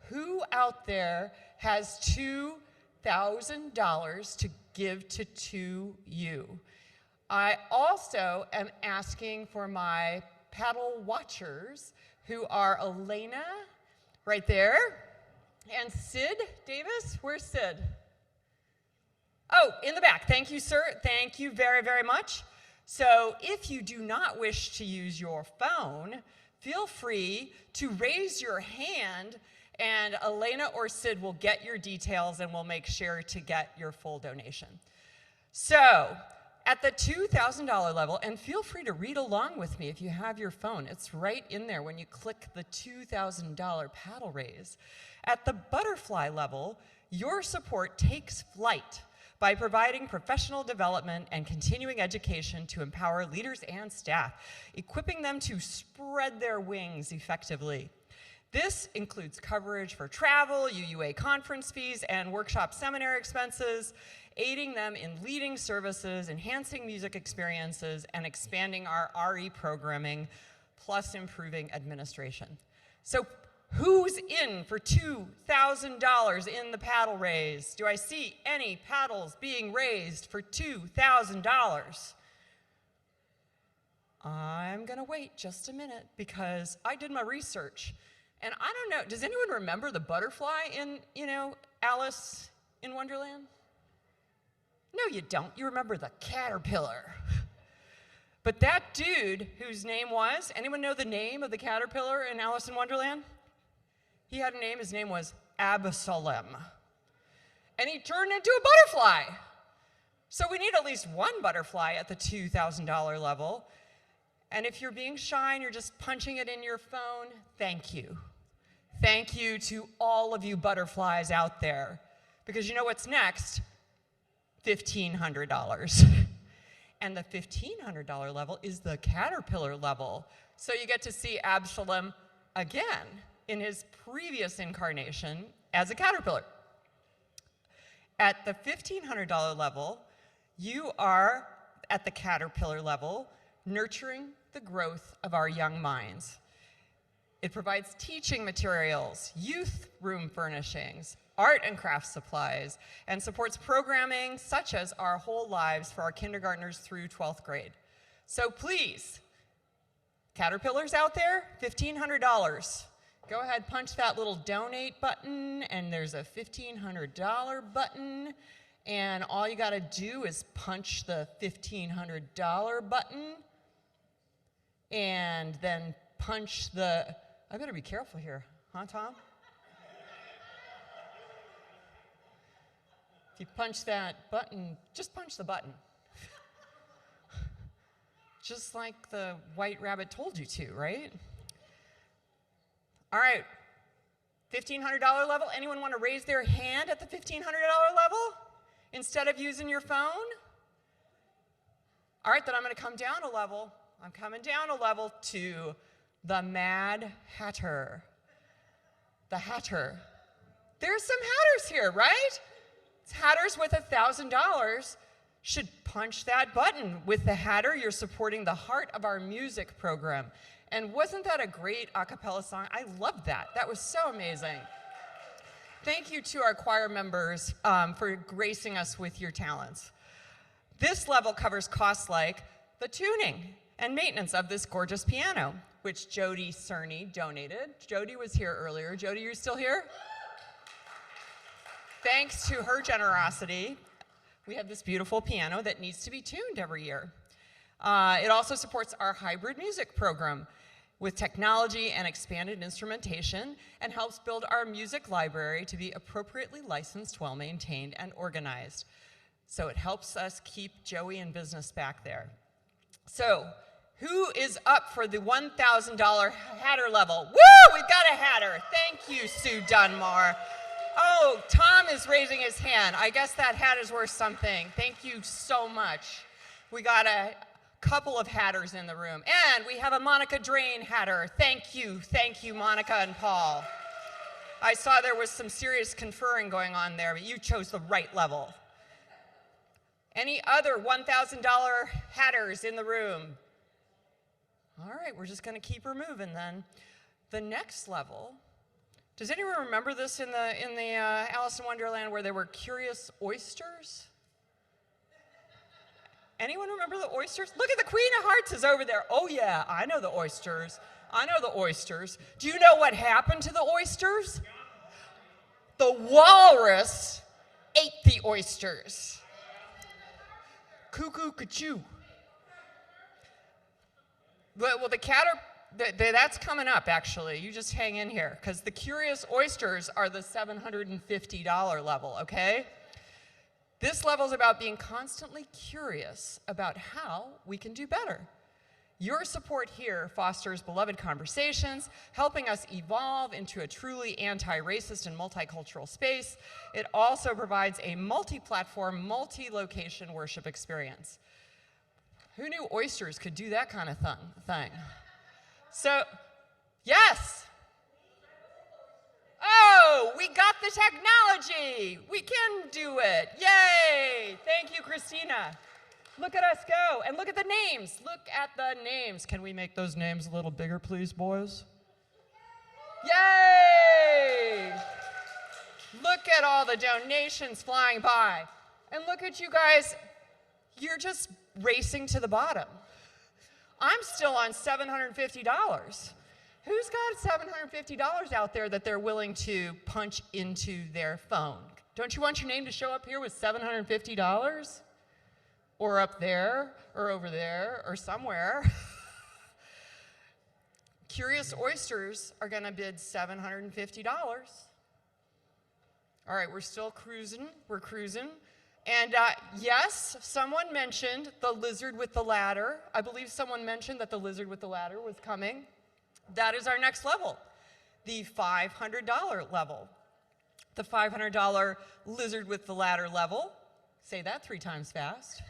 Who out there has $2,000 to give to 2U? I also am asking for my paddle watchers, who are Elena, right there, and Sid Davis. Where's Sid? Oh, in the back. Thank you, sir. Thank you very, very much. So if you do not wish to use your phone, feel free to raise your hand, and Elena or Sid will get your details, and we'll make sure to get your full donation. So at the $2,000 level, and feel free to read along with me if you have your phone. It's right in there when you click the $2,000 paddle raise. At the butterfly level, your support takes flight by providing professional development and continuing education to empower leaders and staff, equipping them to spread their wings effectively. This includes coverage for travel, UUA conference fees, and workshop seminar expenses, aiding them in leading services, enhancing music experiences, and expanding our RE programming, plus improving administration. So who's in for $2,000 in the paddle raise? Do I see any paddles being raised for $2,000? I'm gonna wait just a minute because I did my research. And I don't know, does anyone remember the butterfly in, Alice in Wonderland? No, you don't. You remember the caterpillar. But that dude whose name was, anyone know the name of the caterpillar in Alice in Wonderland? He had a name, his name was Absalom. And he turned into a butterfly. So we need at least one butterfly at the $2,000 level. And if you're being shy and you're just punching it in your phone, thank you. Thank you to all of you butterflies out there. Because you know what's next? $1,500. And the $1,500 level is the caterpillar level. So you get to see Absalom again in his previous incarnation as a caterpillar. At the $1,500 level, you are at the caterpillar level, nurturing the growth of our young minds. It provides teaching materials, youth room furnishings, art and craft supplies, and supports programming such as Our Whole Lives for our kindergartners through 12th grade. So please, caterpillars out there, $1,500. Go ahead, punch that little donate button, and there's a $1,500 button, and all you gotta do is punch the $1,500 button, and then punch the, I better be careful here, huh, Tom? If you punch that button, just punch the button. Just like the white rabbit told you to, right? All right, $1,500 level. Anyone want to raise their hand at the $1,500 level instead of using your phone? All right, then I'm going to come down a level. I'm coming down a level to the Mad Hatter. The Hatter. There's some Hatters here, right? Hatters with $1,000 should punch that button. With the Hatter, you're supporting the heart of our music program. And wasn't that a great a cappella song? I loved that. That was so amazing. Thank you to our choir members for gracing us with your talents. This level covers costs like the tuning and maintenance of this gorgeous piano, which Jody Cerny donated. Jody was here earlier. Jody, you're still here? Thanks to her generosity, we have this beautiful piano that needs to be tuned every year. It also supports our hybrid music program with technology and expanded instrumentation, and helps build our music library to be appropriately licensed, well-maintained, and organized. So it helps us keep Joey in business back there. So who is up for the $1,000 Hatter level? Woo, we've got a Hatter. Thank you, Sue Dunmore. Oh, Tom is raising his hand. I guess that hat is worth something. Thank you so much. We got a couple of Hatters in the room. And we have a Monica Drain Hatter. Thank you, Monica and Paul. I saw there was some serious conferring going on there, but you chose the right level. Any other $1,000 hatters in the room? All right, we're just going to keep her moving then. The next level, does anyone remember this in the Alice in Wonderland where there were curious oysters? Anyone remember the oysters? Look at the Queen of Hearts is over there. Oh yeah, I know the oysters. I know the oysters. Do you know what happened to the oysters? The walrus ate the oysters. Cuckoo, ka-choo. Well, that's coming up, actually. You just hang in here, because the curious oysters are the $750 level, okay? This level is about being constantly curious about how we can do better. Your support here fosters beloved conversations, helping us evolve into a truly anti-racist and multicultural space. It also provides a multi-platform, multi-location worship experience. Who knew oysters could do that kind of thing? So, yes. Oh, we got the technology. We can do it. Yay. Thank you, Christina. Look at us go. And look at the names. Look at the names. Can we make those names a little bigger, please, boys? Yay. Look at all the donations flying by. And look at you guys. You're just racing to the bottom. I'm still on $750. Who's got $750 out there that they're willing to punch into their phone? Don't you want your name to show up here with $750? Or up there, or over there, or somewhere? Curious Oysters are gonna bid $750. All right, we're still cruising, we're cruising. And yes, someone mentioned the lizard with the ladder. I believe someone mentioned that the lizard with the ladder was coming. That is our next level, the $500 level. The $500 lizard with the ladder level. Say that 3 times fast.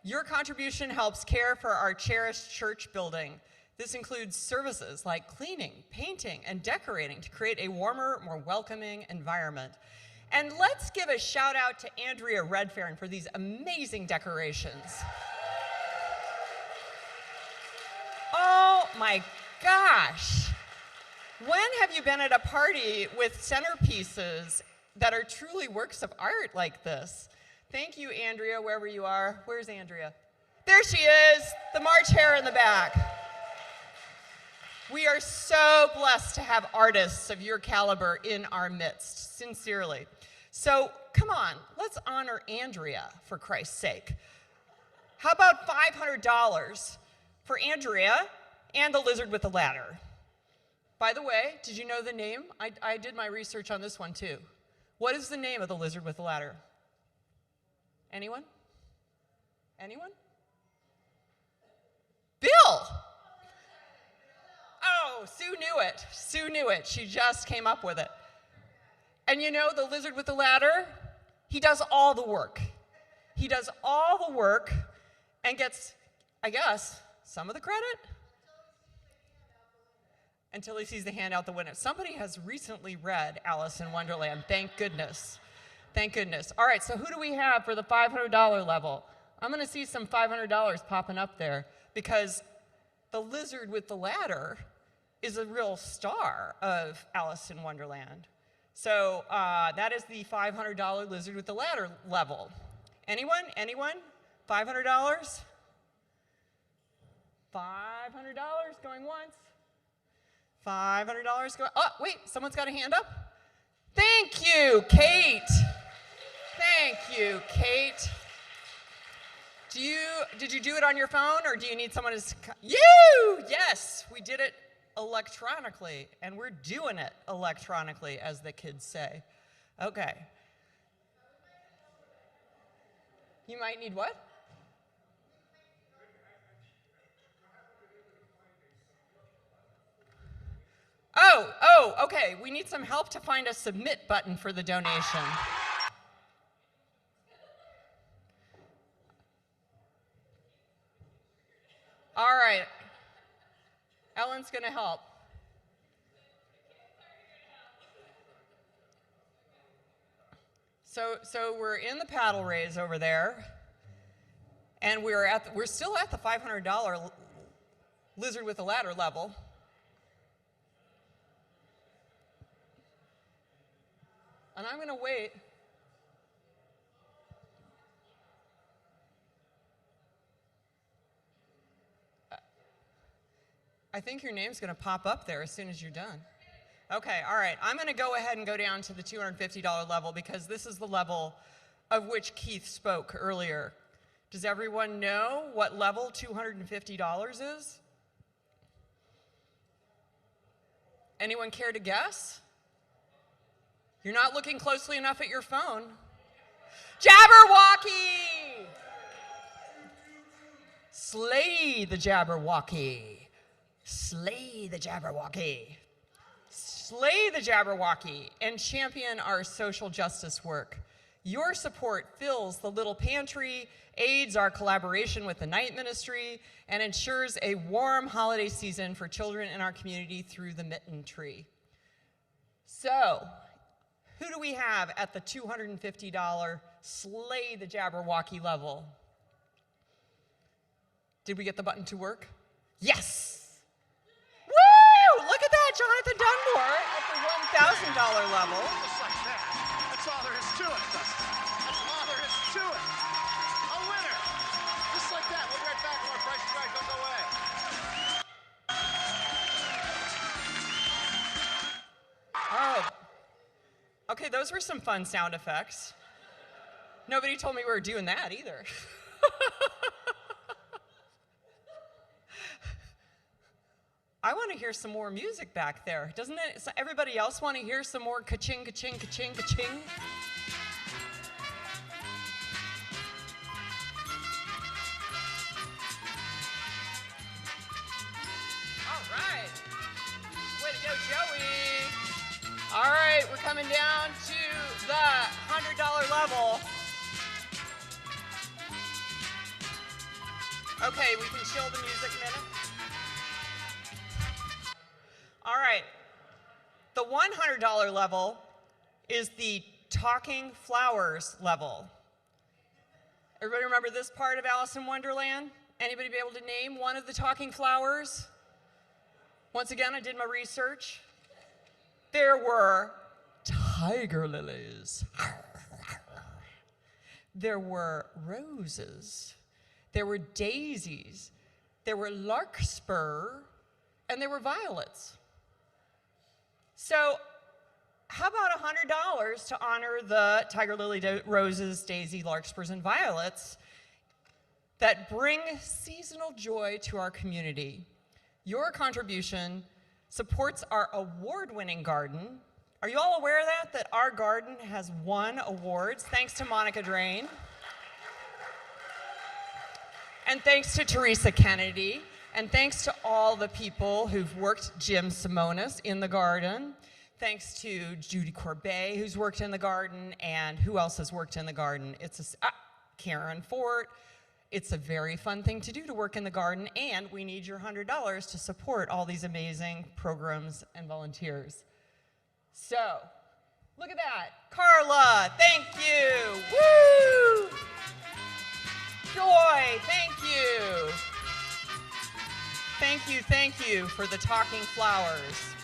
Your contribution helps care for our cherished church building. This includes services like cleaning, painting, and decorating to create a warmer, more welcoming environment. And let's give a shout out to Andrea Reverend for these amazing decorations. Oh my gosh. When have you been at a party with centerpieces that are truly works of art like this? Thank you, Andrea, wherever you are. Where's Andrea? There she is, the March hare in the back. We are so blessed to have artists of your caliber in our midst, sincerely. So come on, let's honor Andrea for Christ's sake. How about $500 for Andrea and the lizard with the ladder? By the way, did you know the name? I did my research on this one too. What is the name of the lizard with the ladder? Anyone? Anyone? Bill! Oh, Sue knew it. Sue knew it. She just came up with it. And you know, the lizard with the ladder, he does all the work. He does all the work and gets, I guess, some of the credit until he sees the hand out the window. Somebody has recently read Alice in Wonderland. Thank goodness. Thank goodness. All right, so who do we have for the $500 level? I'm going to see some $500 popping up there because the lizard with the ladder is a real star of Alice in Wonderland. So that is the $500 lizard with the ladder level. Anyone? Anyone? $500? $500 going once. $500 going. Oh, wait, someone's got a hand up? Thank you, Kate. Thank you, Kate. Did you do it on your phone or do you need someone to? Yes, we did it electronically and we're doing it electronically, as the kids say. Okay. You might need what? Oh, okay. We need some help to find a submit button for the donation. All right. Ellen's going to help. So we're in the paddle raise over there, and we're still at the $500 lizard with a ladder level. And I'm going to wait. I think your name's going to pop up there as soon as you're done. Okay, all right. I'm going to go ahead and go down to the $250 level because this is the level of which Keith spoke earlier. Does everyone know what level $250 is? Anyone care to guess? You're not looking closely enough at your phone. Jabberwocky! Slay the Jabberwocky. Slay the Jabberwocky. Slay the Jabberwocky and champion our social justice work. Your support fills the little pantry, aids our collaboration with the night ministry, and ensures a warm holiday season for children in our community through the mitten tree. So, who do we have at the $250 Slay the Jabberwocky level? Did we get the button to work? Yes! Woo! Look at that, Jonathan Dunmore at the $1,000 level. Just like that. That's all there is to it, Dustin. That's all there is to it. A winner. Just like that. We'll be right back on our Price is Right. Don't go away. Oh. Okay, those were some fun sound effects. Nobody told me we were doing that either. I want to hear some more music back there. Doesn't it? So everybody else want to hear some more ka-ching, ka-ching, ka-ching, ka-ching? All right. Way to go, Joey. All right, we're coming down to the $100 level. Okay, we can chill the music a minute. All right, the $100 level is the Talking Flowers level. Everybody remember this part of Alice in Wonderland? Anybody be able to name one of the talking flowers? Once again, I did my research. There were tiger lilies. There were roses. There were daisies. There were larkspur. And there were violets. So how about $100 to honor the tiger lily, roses, daisy, larkspurs, and violets that bring seasonal joy to our community? Your contribution supports our award-winning garden. Are you all aware of that? That our garden has won awards, thanks to Monica Drain. And thanks to Teresa Kennedy. And thanks to all the people who've worked, Jim Simonis in the garden. Thanks to Judy Corbet, who's worked in the garden, and who else has worked in the garden? Karen Fort. It's a very fun thing to do to work in the garden, and we need your $100 to support all these amazing programs and volunteers. So, look at that. Carla, thank you. Woo! Joy, thank you. Thank you for the talking flowers.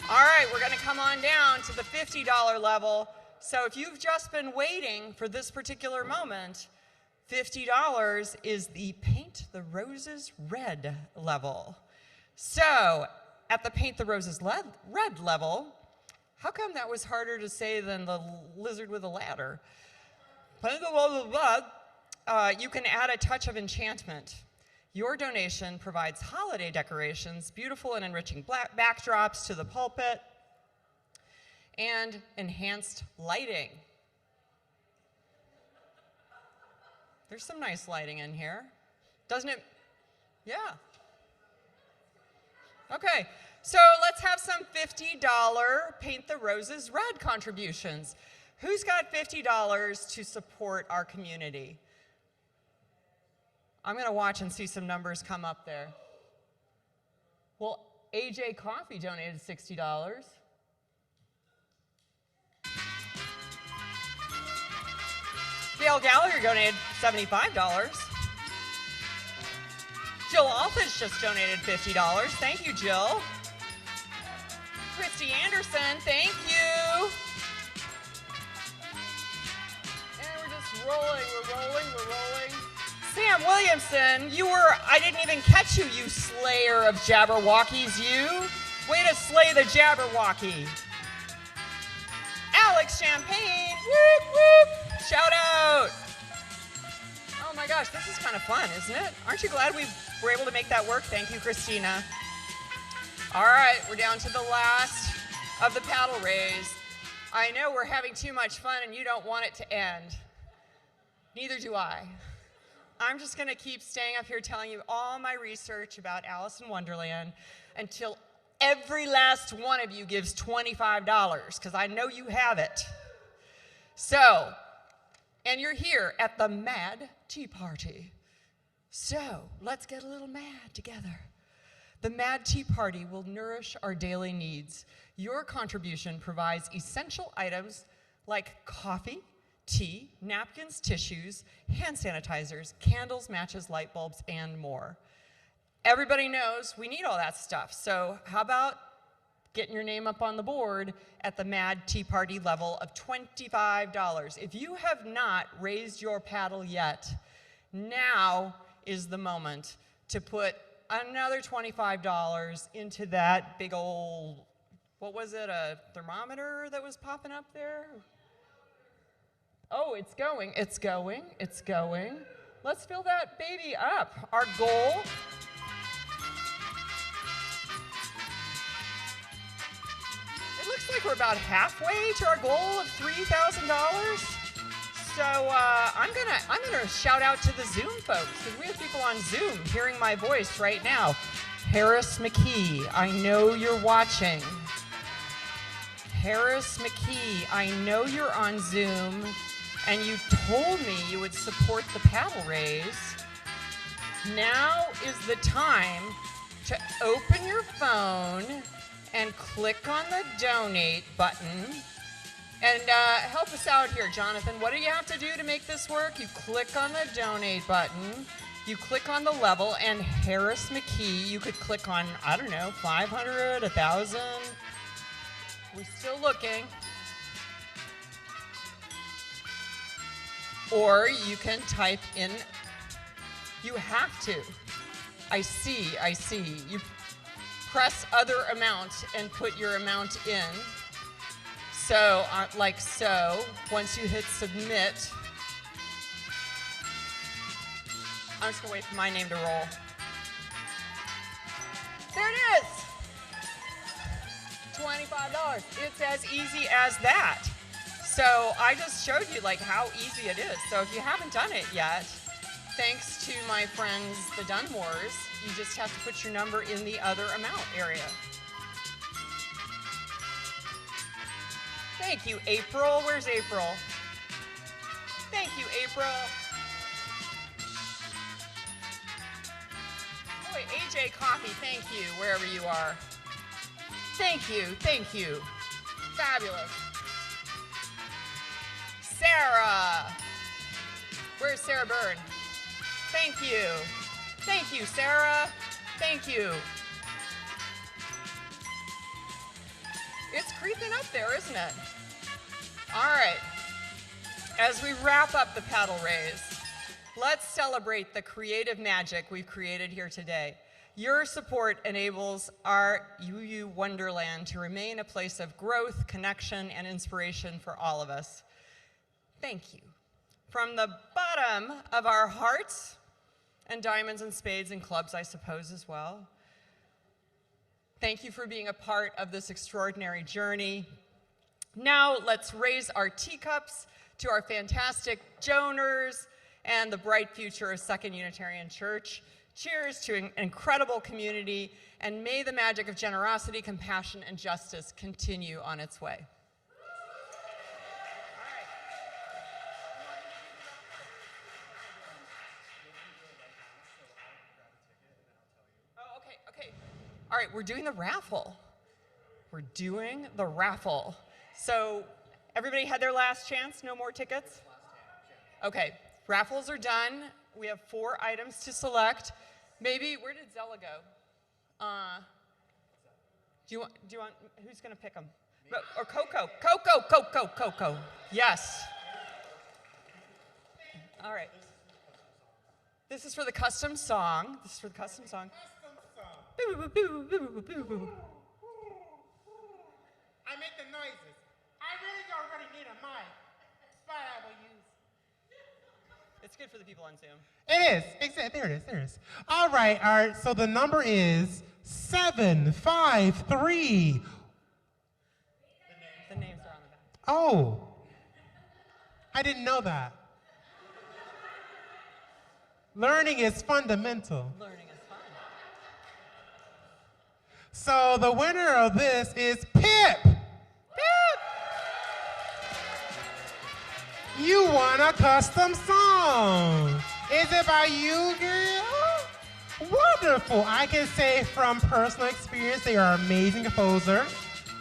All right, we're going to come on down to the $50 level. So if you've just been waiting for this particular moment, $50 is the Paint the Roses Red level. So at the Paint the Roses Red level, how come that was harder to say than the lizard with a ladder? You can add a touch of enchantment. Your donation provides holiday decorations, beautiful and enriching backdrops to the pulpit, and enhanced lighting. There's some nice lighting in here. Doesn't it? Yeah. Okay, so let's have some $50 Paint the Roses Red contributions. Who's got $50 to support our community? I'm going to watch and see some numbers come up there. Well, AJ Coffee donated $60. Dale Gallagher donated $75. Jill Althage just donated $50. Thank you, Jill. Christy Anderson, thank you. And we're just rolling, we're rolling. Sam Williamson, I didn't even catch you, you slayer of Jabberwockies, you. Way to slay the Jabberwocky. Alex Champagne, whoop, whoop, shout out. Oh my gosh, this is kind of fun, isn't it? Aren't you glad we were able to make that work? Thank you, Christina. All right, we're down to the last of the paddle raise. I know we're having too much fun and you don't want it to end. Neither do I. I'm just gonna keep staying up here telling you all my research about Alice in Wonderland until every last one of you gives $25, because I know you have it. So, and you're here at the Mad Tea Party. So, let's get a little mad together. The Mad Tea Party will nourish our daily needs. Your contribution provides essential items like coffee, tea, napkins, tissues, hand sanitizers, candles, matches, light bulbs, and more. Everybody knows we need all that stuff, so how about getting your name up on the board at the Mad Tea Party level of $25. If you have not raised your paddle yet, now is the moment to put another $25 into that big old, what was it, a thermometer that was popping up there? Oh, it's going, it's going, it's going. Let's fill that baby up. Our goal, it looks like we're about halfway to our goal of $3,000. So I'm gonna shout out to the Zoom folks, because we have people on Zoom hearing my voice right now. Harris McKee, I know you're watching. Harris McKee, I know you're on Zoom, and you told me you would support the paddle raise. Now is the time to open your phone and click on the donate button. And help us out here, Jonathan. What do you have to do to make this work? You click on the donate button, you click on the level, and Harris McKee, you could click on, I don't know, 500, 1,000. We're still looking. Or you can type in, you have to. I see. You press other amount and put your amount in. So, like so, once you hit submit, I'm just gonna wait for my name to roll. There it is! $25. It's as easy as that. So I just showed you like how easy it is. So if you haven't done it yet, thanks to my friends, the Dunmores, you just have to put your number in the other amount area. Thank you, April. Where's April? Thank you, April. Boy, AJ Coffee, thank you, wherever you are. Thank you. Fabulous. Sarah. Where's Sarah Byrne? Thank you, Sarah. Thank you. It's creeping up there, isn't it? All right. As we wrap up the paddle raise, let's celebrate the creative magic we've created here today. Your support enables our UU Wonderland to remain a place of growth, connection, and inspiration for all of us. Thank you. From the bottom of our hearts, and diamonds and spades and clubs, I suppose, as well. Thank you for being a part of this extraordinary journey. Now let's raise our teacups to our fantastic donors and the bright future of Second Unitarian Church. Cheers to an incredible community, and may the magic of generosity, compassion, and justice continue on its way. All right, we're doing the raffle. So everybody had their last chance? No more tickets? Okay, raffles are done. We have 4 items to select. Maybe, where did Zella go? Do you want, who's gonna pick them? Or Coco? Coco. Yes. All right. This is for the custom song. I make the noises. I really don't need a mic, but I will use. It's good for the people on Zoom. It is. There it is. All right. So the number is 753. The names are on the back. Oh, I didn't know that. Learning is fundamental. Learning is fun. So the winner of this is Pip. You won a custom song. Is it by you, girl? Wonderful. I can say from personal experience, they are an amazing composer.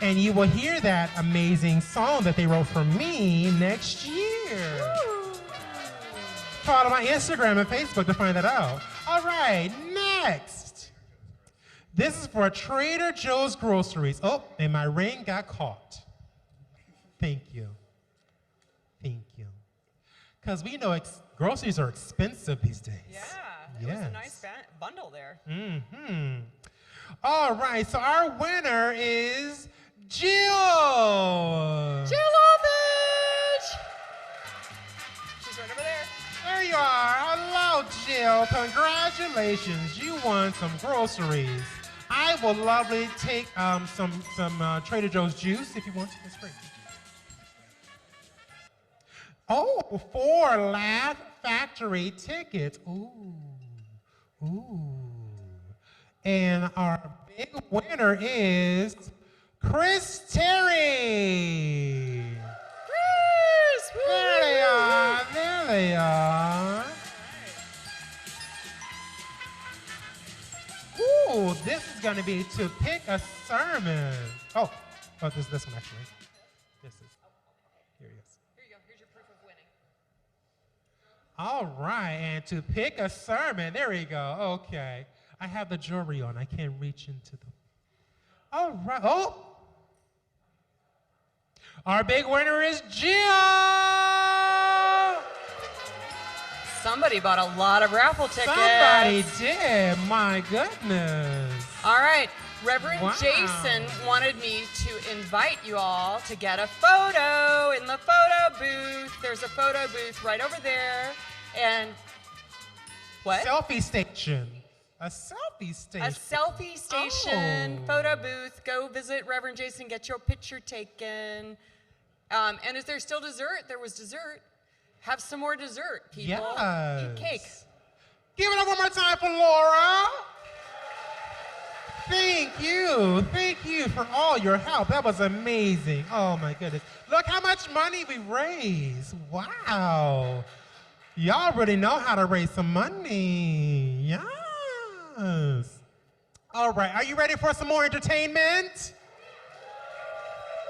And you will hear that amazing song that they wrote for me next year. Follow my Instagram and Facebook to find that out. All right, next. This is for Trader Joe's groceries. Oh, and my ring got caught. Thank you. Because we know groceries are expensive these days. Yeah, it was a nice bundle there. Mm-hmm. All right, so our winner is Jill. Jillovich! She's right over there. There you are. Hello, Jill. Congratulations. You won some groceries. I will lovely take some Trader Joe's juice if you want to. That's great. Oh, 4 Laugh Factory tickets. Ooh. And our big winner is Chris Terry. Chris! There they are. Ooh, this is going to be to pick a sermon. Oh, this one actually. This is. Here he is. Here you go. Here's your proof of winning. All right, and to pick a sermon. There we go. Okay. I have the jewelry on. I can't reach into the. All right. Oh. Our big winner is Jill. Somebody bought a lot of raffle tickets. Somebody did. My goodness. All right. Reverend Wow. Jason wanted me to invite you all to get a photo in the photo booth. There's a photo booth right over there. And what? Selfie station. A selfie station. A selfie station, Oh. photo booth. Go visit Reverend Jason, get your picture taken. And is there still dessert? There was dessert. Have some more dessert, people. Yes. Eat cake. Give it up one more time for Laura. Thank you for all your help. That was amazing. Oh my goodness. Look how much money we raised. Wow. Y'all really know how to raise some money. Yes. All right, are you ready for some more entertainment?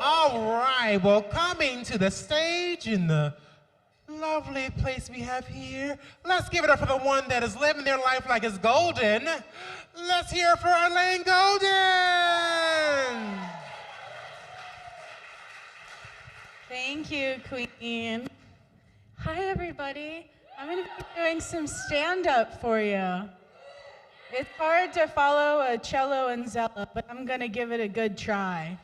All right, well, coming to the stage in the lovely place we have here, let's give it up for the one that is living their life like it's golden. Let's hear it for Elaine Golden. Thank you, Queen. Hi, everybody. I'm going to be doing some stand-up for you. It's hard to follow a cello and Zella, but I'm going to give it a good try.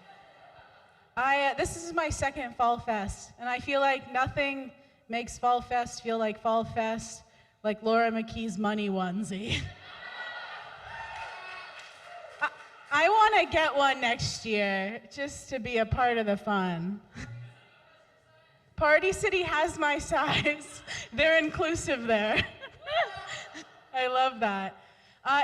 This is my second Fall Fest, and I feel like nothing makes Fall Fest feel like Fall Fest like Laura McKee's money onesie. I want to get one next year, just to be a part of the fun. Party City has my size. They're inclusive there. I love that.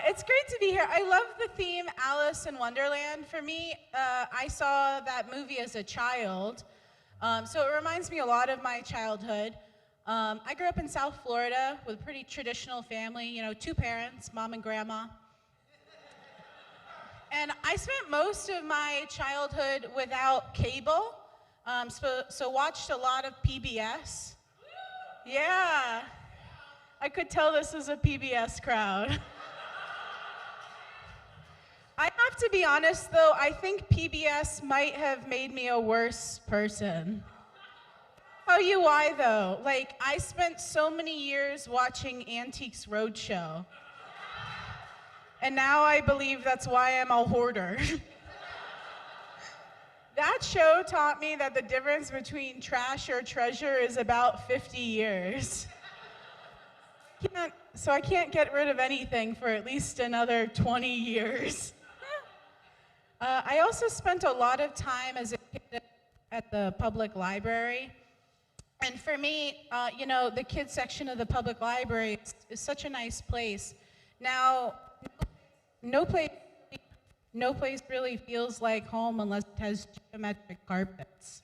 It's great to be here. I love the theme Alice in Wonderland. For me, I saw that movie as a child, so it reminds me a lot of my childhood. I grew up in South Florida with a pretty traditional family, 2 parents, mom and grandma. And I spent most of my childhood without cable, so watched a lot of PBS. Yeah. I could tell this is a PBS crowd. I have to be honest, though, I think PBS might have made me a worse person. Tell you why, though. Like, I spent so many years watching Antiques Roadshow. And now I believe that's why I'm a hoarder. That show taught me that the difference between trash or treasure is about 50 years. So I can't get rid of anything for at least another 20 years. I also spent a lot of time as a kid at the public library. And for me, the kids section of the public library is such a nice place. Now, no place really feels like home unless it has geometric carpets.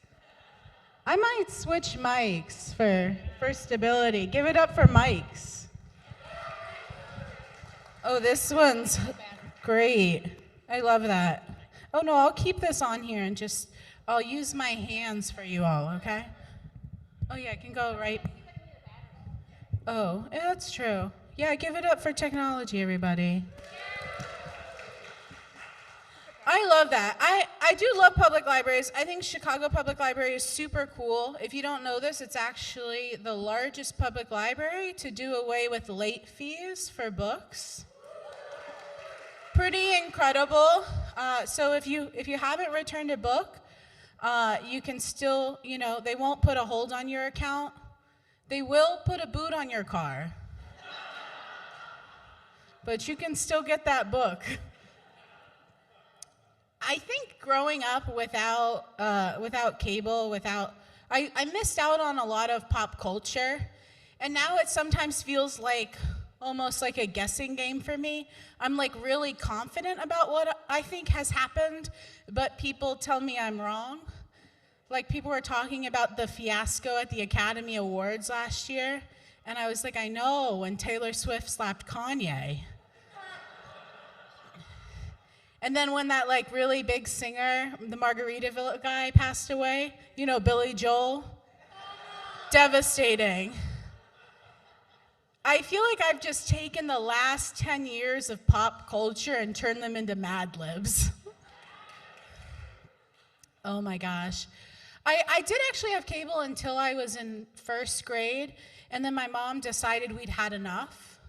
I might switch mics for stability. Give it up for mics. Oh, this one's great. I love that. Oh no, I'll keep this on here and I'll use my hands for you all, okay? Oh yeah, I can go right. Oh, yeah, that's true. Yeah, give it up for technology, everybody. I love that. I do love public libraries. I think Chicago Public Library is super cool. If you don't know this, it's actually the largest public library to do away with late fees for books. Pretty incredible. So if you haven't returned a book, you can still, they won't put a hold on your account. They will put a boot on your car. But you can still get that book. I think growing up without cable, I missed out on a lot of pop culture, and now it sometimes feels like almost like a guessing game for me. I'm like really confident about what I think has happened, but people tell me I'm wrong. Like people were talking about the fiasco at the Academy Awards last year, and I was like, I know, when Taylor Swift slapped Kanye. And then when that like really big singer, the Margaritaville guy, passed away, Billy Joel, devastating. I feel like I've just taken the last 10 years of pop culture and turned them into Mad Libs. Oh my gosh. I did actually have cable until I was in first grade, and then my mom decided we'd had enough.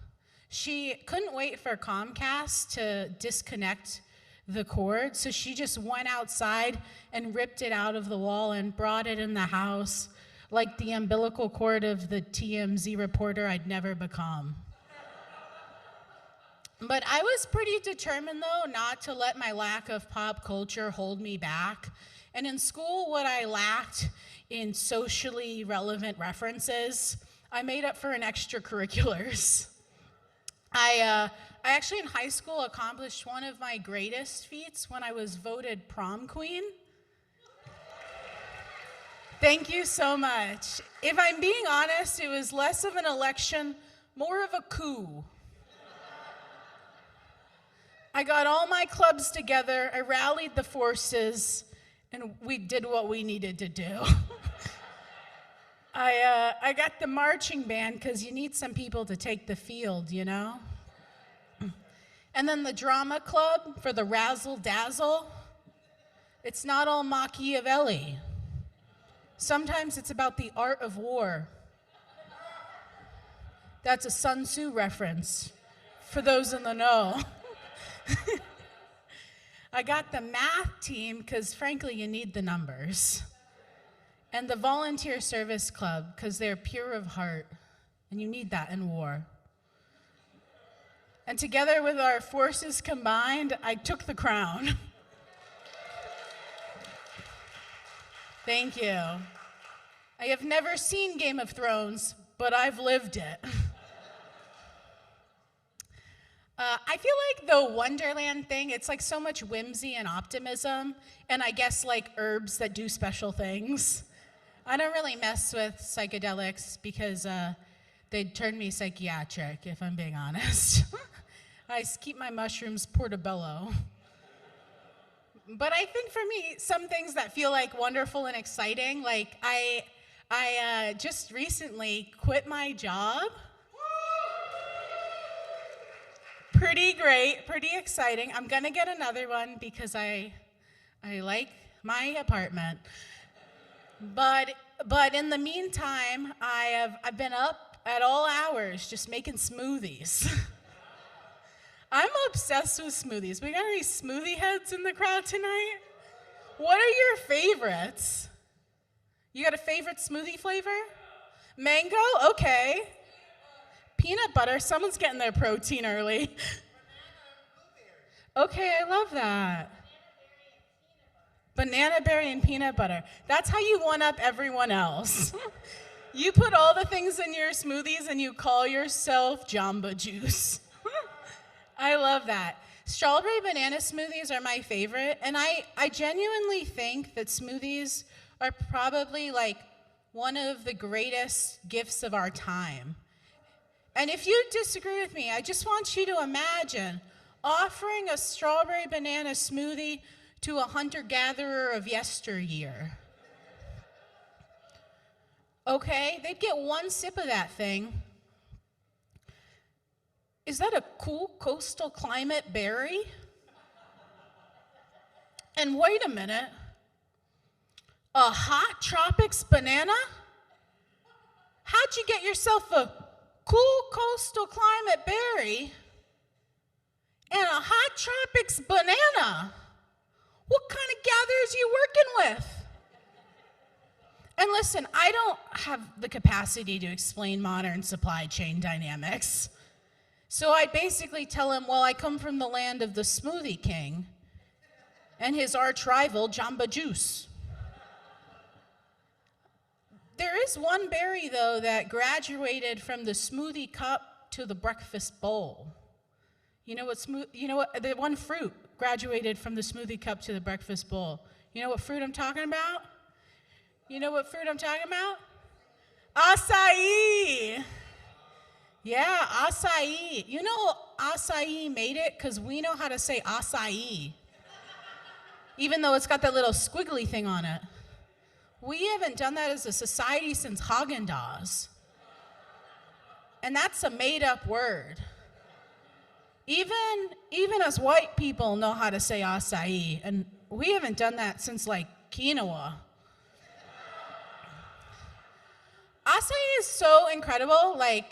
She couldn't wait for Comcast to disconnect the cord, so she just went outside and ripped it out of the wall and brought it in the house like the umbilical cord of the TMZ reporter I'd never become. But I was pretty determined, though, not to let my lack of pop culture hold me back. And in school, what I lacked in socially relevant references, I made up for in extracurriculars. I actually in high school accomplished one of my greatest feats when I was voted prom queen. Thank you so much. If I'm being honest, it was less of an election, more of a coup. I got all my clubs together, I rallied the forces, and we did what we needed to do. I got the marching band because you need some people to take the field, And then the drama club for the razzle dazzle. It's not all Machiavelli. Sometimes it's about the art of war. That's a Sun Tzu reference for those in the know. I got the math team because frankly you need the numbers. And the volunteer service club because they're pure of heart and you need that in war. And together with our forces combined, I took the crown. Thank you. I have never seen Game of Thrones, but I've lived it. I feel like the Wonderland thing, it's like so much whimsy and optimism, and I guess like herbs that do special things. I don't really mess with psychedelics because they'd turn me psychiatric, if I'm being honest. I keep my mushrooms portobello. But I think for me, some things that feel like wonderful and exciting, like I I just recently quit my job. Pretty great, pretty exciting. I'm gonna get another one because I like my apartment. But in the meantime, I've been up at all hours just making smoothies. I'm obsessed with smoothies. We got any smoothie heads in the crowd tonight? What are your favorites? You got a favorite smoothie flavor? Mango? Okay. Peanut butter? Someone's getting their protein early. Okay, I love that. Banana berry and peanut butter. That's how you one up everyone else. You put all the things in your smoothies and you call yourself Jamba Juice. I love that. Strawberry banana smoothies are my favorite, and I genuinely think that smoothies are probably like one of the greatest gifts of our time. And if you disagree with me, I just want you to imagine offering a strawberry banana smoothie to a hunter-gatherer of yesteryear. Okay, they'd get one sip of that thing. Is that a cool coastal climate berry? And wait a minute, a hot tropics banana? How'd you get yourself a cool coastal climate berry and a hot tropics banana? What kind of gatherers are you working with? And listen, I don't have the capacity to explain modern supply chain dynamics. So I basically tell him, well, I come from the land of the Smoothie King and his arch rival, Jamba Juice. There is one berry, though, that graduated from the smoothie cup to the breakfast bowl. You know what, the one fruit graduated from the smoothie cup to the breakfast bowl. You know what fruit I'm talking about? You know what fruit I'm talking about? Acai. Yeah, acai. You know acai made it because we know how to say acai, even though it's got that little squiggly thing on it. We haven't done that as a society since Haagen-Dazs. And that's a made-up word. Even us white people know how to say acai, and we haven't done that since like quinoa. Acai is so incredible, like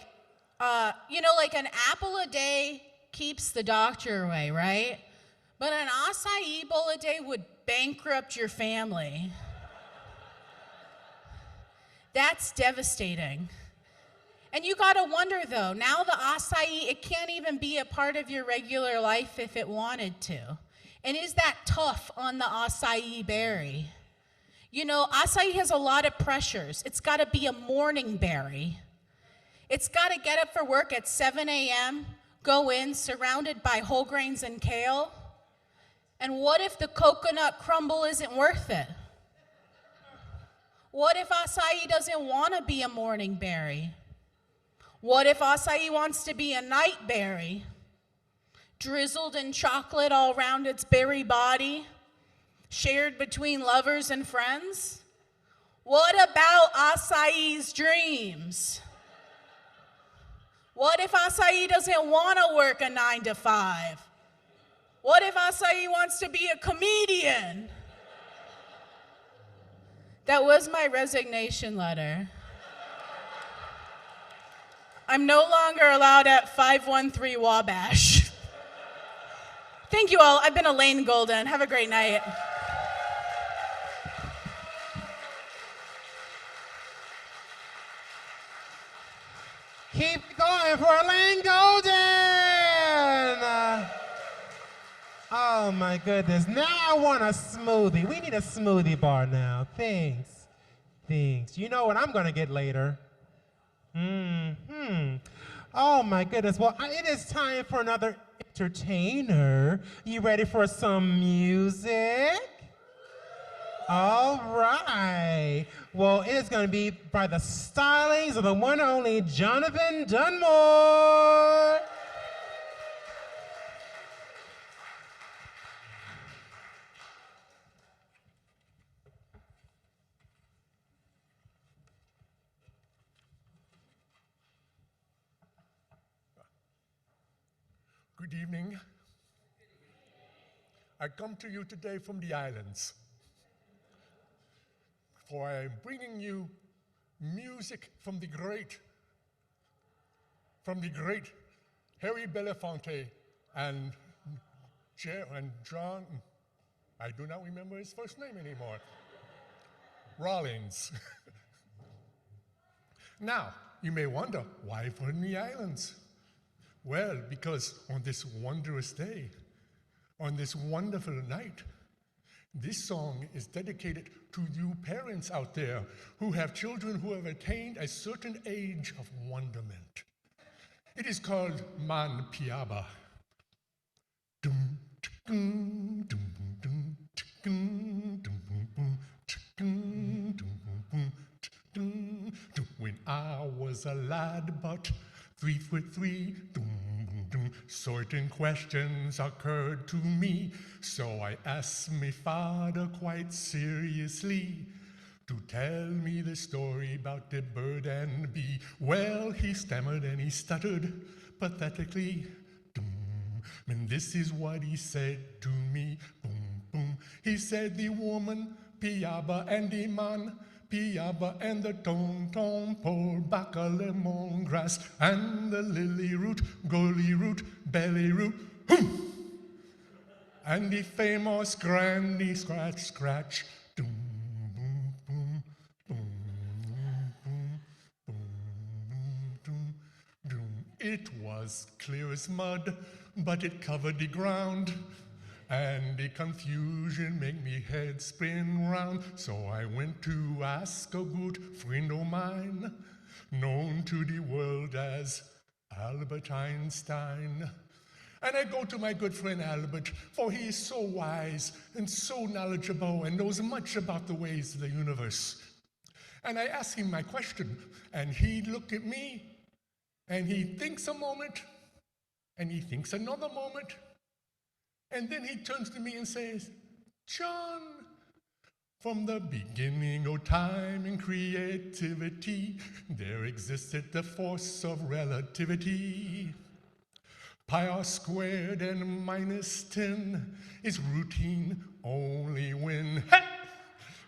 an apple a day keeps the doctor away, right? But an acai bowl a day would bankrupt your family. That's devastating. And you gotta wonder though, now the acai, it can't even be a part of your regular life if it wanted to. And is that tough on the acai berry? You know, acai has a lot of pressures. It's gotta be a morning berry. It's gotta get up for work at 7 a.m., go in surrounded by whole grains and kale. And what if the coconut crumble isn't worth it? What if acai doesn't want to be a morning berry? What if acai wants to be a night berry? Drizzled in chocolate all around its berry body, shared between lovers and friends? What about acai's dreams? What if acai doesn't want to work a 9 to 5? What if acai wants to be a comedian? That was my resignation letter. I'm no longer allowed at 513 Wabash. Thank you all. I've been Elaine Golden. Have a great night. Keep going for Elaine Golden. Oh my goodness. Now I want a smoothie. We need a smoothie bar now. Thanks. You know what I'm gonna get later. Oh my goodness. Well, it is time for another entertainer. You ready for some music? All right. Well, it is going to be by the stylings of the one and only Jonathan Dunmore. Good evening. I come to you today from the islands, for I am bringing you music from the great Harry Belafonte and John, I do not remember his first name anymore, Rollins. Now, you may wonder, why from the islands? Well, because on this wondrous day, on this wonderful night, this song is dedicated to you parents out there who have children who have attained a certain age of wonderment. It is called Man Piaba. When I was a lad about 3'3", certain questions occurred to me, so I asked my father quite seriously to tell me the story about the bird and bee. Well, he stammered and he stuttered pathetically. And this is what he said to me. Boom, boom. He said the woman, Piaba, and the man, Piaba, and the tom-tom pole, back a lemongrass, and the lily root, gully root, belly root, boom. And the famous granny scratch, scratch, doom, boom, boom, boom, boom, boom, boom, boom. It was clear as mud, but it covered the ground, and the confusion made me head spin round. So I went to ask a good friend of mine, known to the world as Albert Einstein. And I go to my good friend Albert, for he is so wise and so knowledgeable and knows much about the ways of the universe. And I ask him my question, and he looked at me, and he thinks a moment, and he thinks another moment, and then he turns to me and says, John, from the beginning of time and creativity, there existed the force of relativity. Pi r squared and minus 10 is routine only when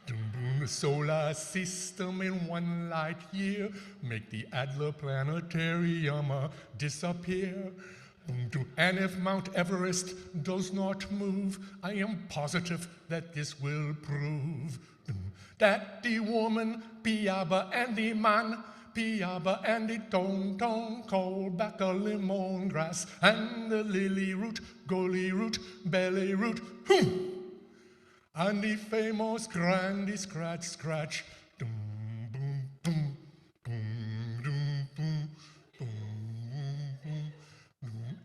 the solar system in 1 light year make the Adler Planetarium disappear. And if Mount Everest does not move, I am positive that this will prove that the woman, Piaba, and the man, Piaba, and the tom-tom call back a lemongrass, and the lily root, gully root, belly root, and the famous grandy scratch, scratch, boom, boom, boom, boom, boom, boom, boom.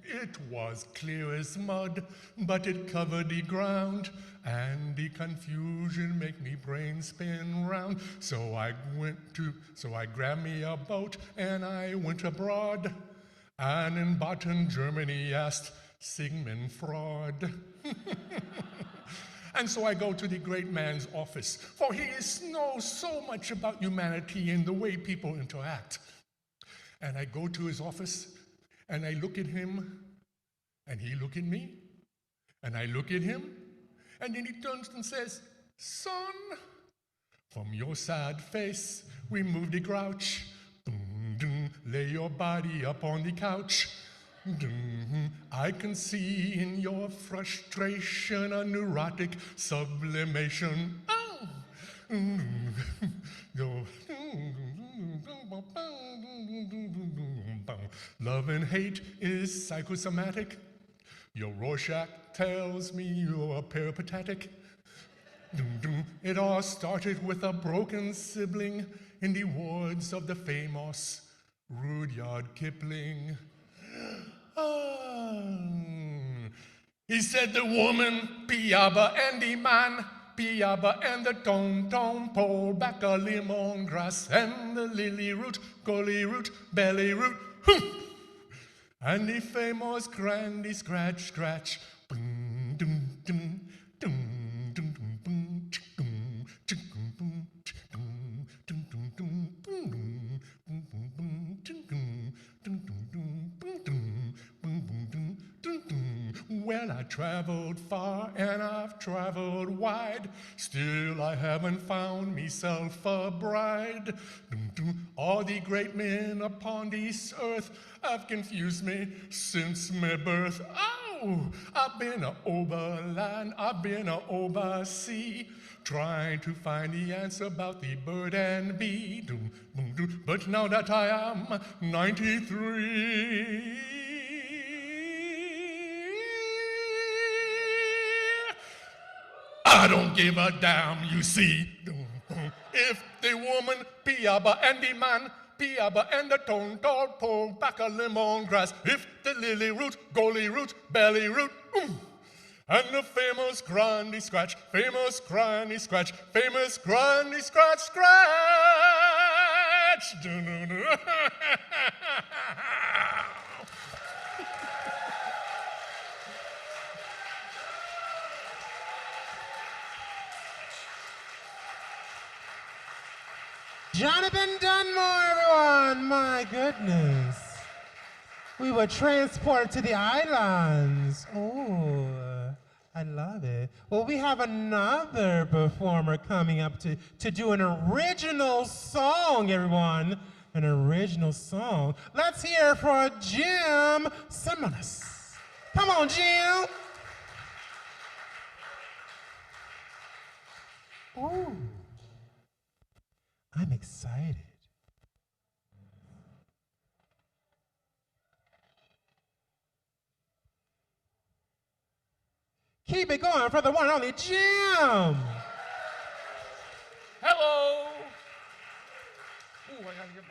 It was clear as mud, but it covered the ground, and the confusion make me brain spin round. So I grabbed me a boat and I went abroad, and in Baden, Germany, asked Sigmund Freud. And so I go to the great man's office, for he knows so much about humanity and the way people interact. And I go to his office, and I look at him, and he look at me, and I look at him, and then he turns and says, son, from your sad face, remove the grouch, lay your body upon the couch. I can see in your frustration a neurotic sublimation. Love and hate is psychosomatic. Your Rorschach tells me you're peripatetic. It all started with a broken sibling in the words of the famous Rudyard Kipling. He said the woman, Piaba, and the man, Piaba, and the tom-tom pole, back a lemongrass, and the lily root, gully root, belly root, and the famous grandy scratch, scratch. Well, I traveled far and I've traveled wide, still I haven't found myself a bride. All the great men upon this earth have confused me since my birth. Oh, I've been over land, I've been over sea, trying to find the answer about the bird and bee. But now that I am 93, I don't give a damn, you see. If the woman piaba and the man piaba and the tongue tall pull back a lemongrass, if the lily root, goalie root, belly root, and the famous granny scratch, famous granny scratch, famous granny scratch, scratch. Jonathan Dunmore, everyone! My goodness. We were transported to the islands. Oh, I love it. Well, we have another performer coming up to do an original song, everyone. An original song. Let's hear for Jim Simonis. Come on, Jim. Ooh. I'm excited. Keep it going for the one and only Jim. Hello. Ooh, I gotta get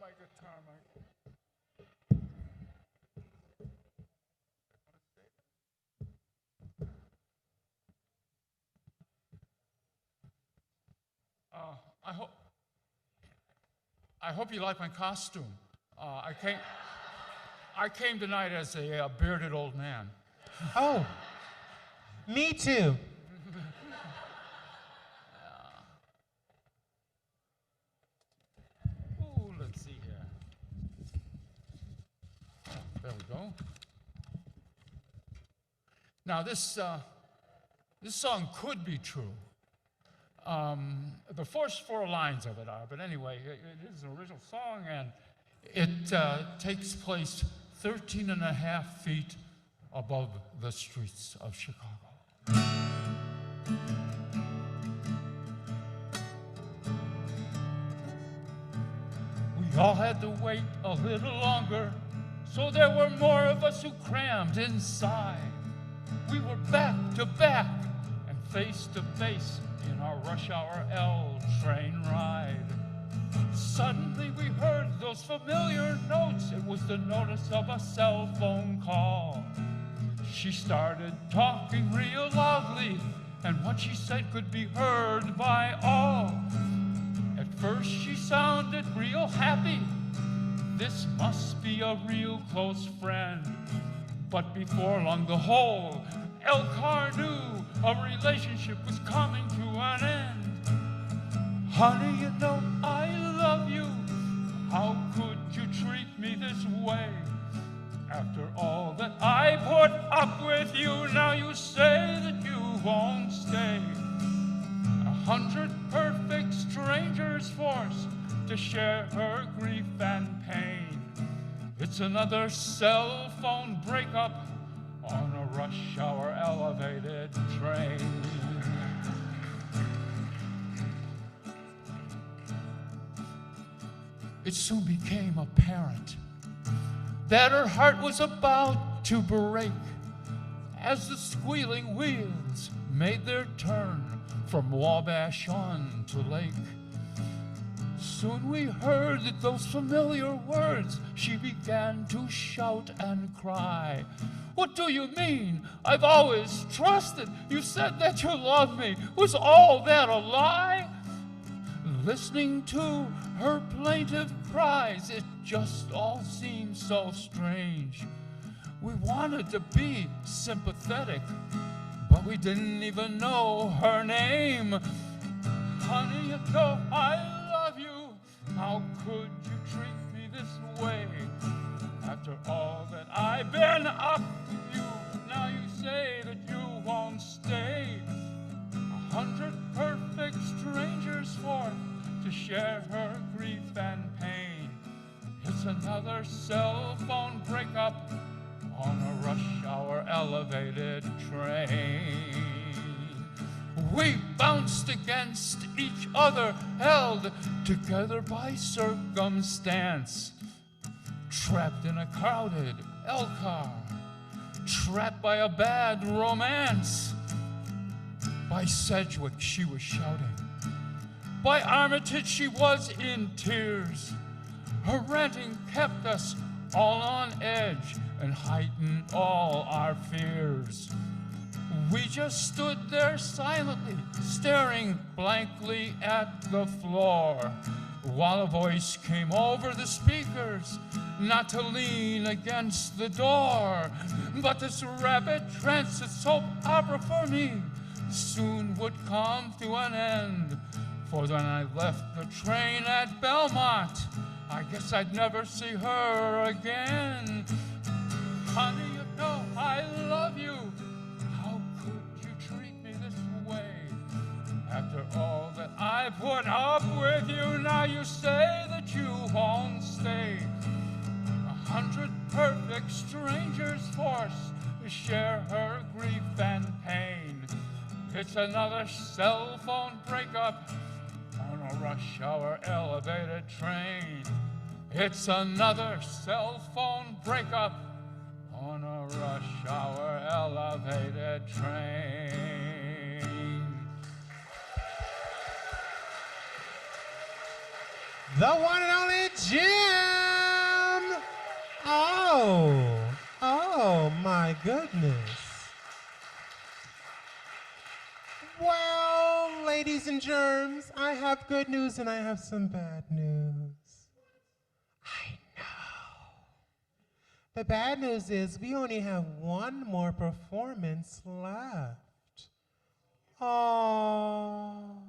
my guitar, I hope you like my costume. I came tonight as a bearded old man. Oh, me too. Ooh, let's see here. Oh, there we go. Now this song could be true. The first four lines of it are, but anyway, it is an original song, and it takes place 13 and a half feet above the streets of Chicago. We all had to wait a little longer, so there were more of us who crammed inside. We were back to back and face to face in our rush hour L train ride. Suddenly we heard those familiar notes. It was the notice of a cell phone call. She started talking real loudly, and what she said could be heard by all. At first she sounded real happy. This must be a real close friend. But before long the whole El Car knew a relationship was coming to an end. Honey, you know I love you. How could you treat me this way? After all that I put up with you, now you say that you won't stay. 100 perfect strangers forced to share her grief and pain. It's another cell phone breakup on a rush hour elevated train. It soon became apparent that her heart was about to break as the squealing wheels made their turn from Wabash on to Lake. Soon we heard that those familiar words. She began to shout and cry. What do you mean? I've always trusted. You said that you loved me. Was all that a lie? Listening to her plaintive cries, it just all seemed so strange. We wanted to be sympathetic, but we didn't even know her name. Honey, you know I love you. How could you treat me this way? After all that I've been been up with you, now you say that you won't stay. 100 perfect strangers forth to share her grief and pain. It's another cell phone breakup on a rush hour elevated train. We bounced against each other, held together by circumstance. Trapped in a crowded L car, trapped by a bad romance. By Sedgwick she was shouting, by Armitage she was in tears. Her ranting kept us all on edge and heightened all our fears. We just stood there silently, staring blankly at the floor, while a voice came over the speakers, not to lean against the door. But this rapid transit soap opera for me soon would come to an end. For when I left the train at Belmont, I guess I'd never see her again. Honey, you know I love you. How could you treat me this way? After all that I put up with you, now you say that you won't stay. 100 perfect strangers forced to share her grief and pain. It's another cell phone breakup on a rush hour elevated train. It's another cell phone breakup on a rush hour elevated train. The one and only Jim! Oh my goodness. Well, ladies and germs, I have good news and I have some bad news. I know. The bad news is we only have one more performance left. Oh.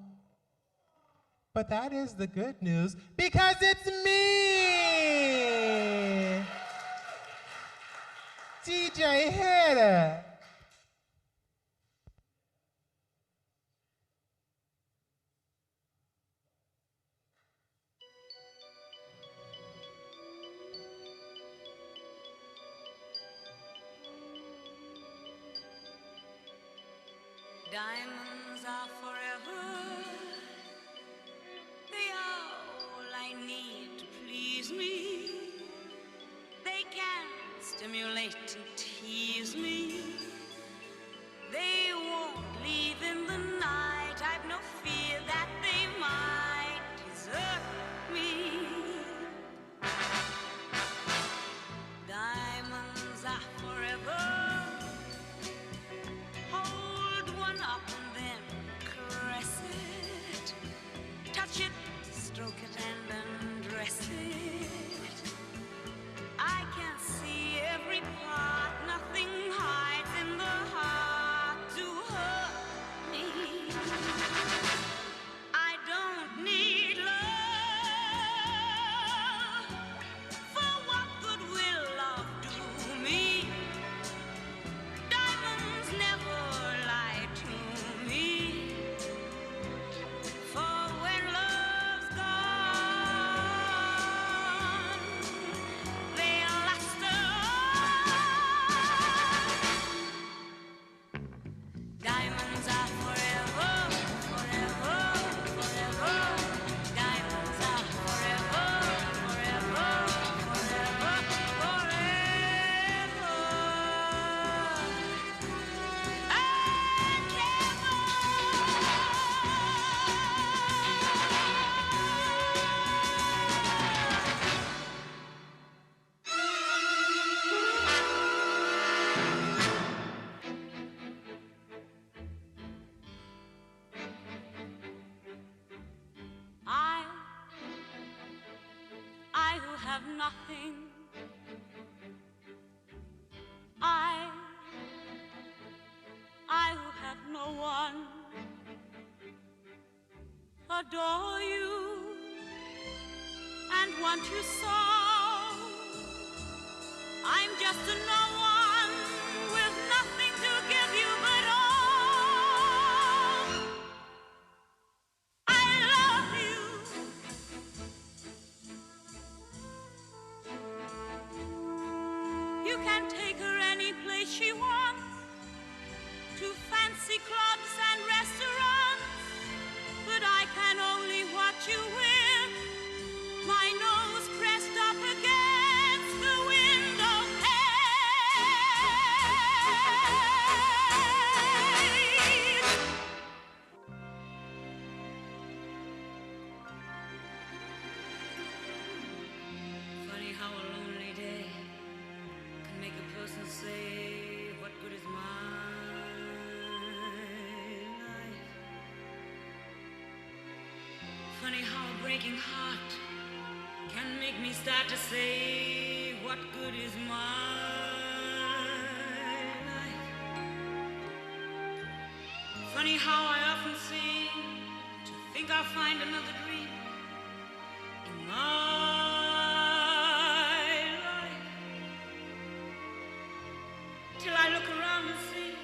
But that is the good news because it's me! DJ, hit it! Diamonds are forever. They are all I need to please me. They can stimulate and tease me. They won't leave in the night. I've no fear that they might desert me. Diamonds are forever. Hold one up and then caress it. Touch it, stroke it and undress it. I can see every part, nothing hides in the heart to hurt me. I don't need love, for what good will love do me? Diamonds never lie to me, for when love's gone, they'll last on. Diamonds are forever, forever, forever. Diamonds are forever, forever, forever, forever. And ever. I who have nothing, I who have no one, adore you and want you so. I'm just a no one. place she wants, to fancy clubs and restaurants, but I can only watch you with my nose pressed up against the window pane. Funny how a lonely day can make a person say, what good is my life? Funny how a breaking heart can make me start to say, what good is my life? Funny how I often seem to think I'll find another dream in my life, till I look around and see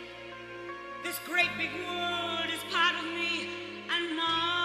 this great big world is part of me and my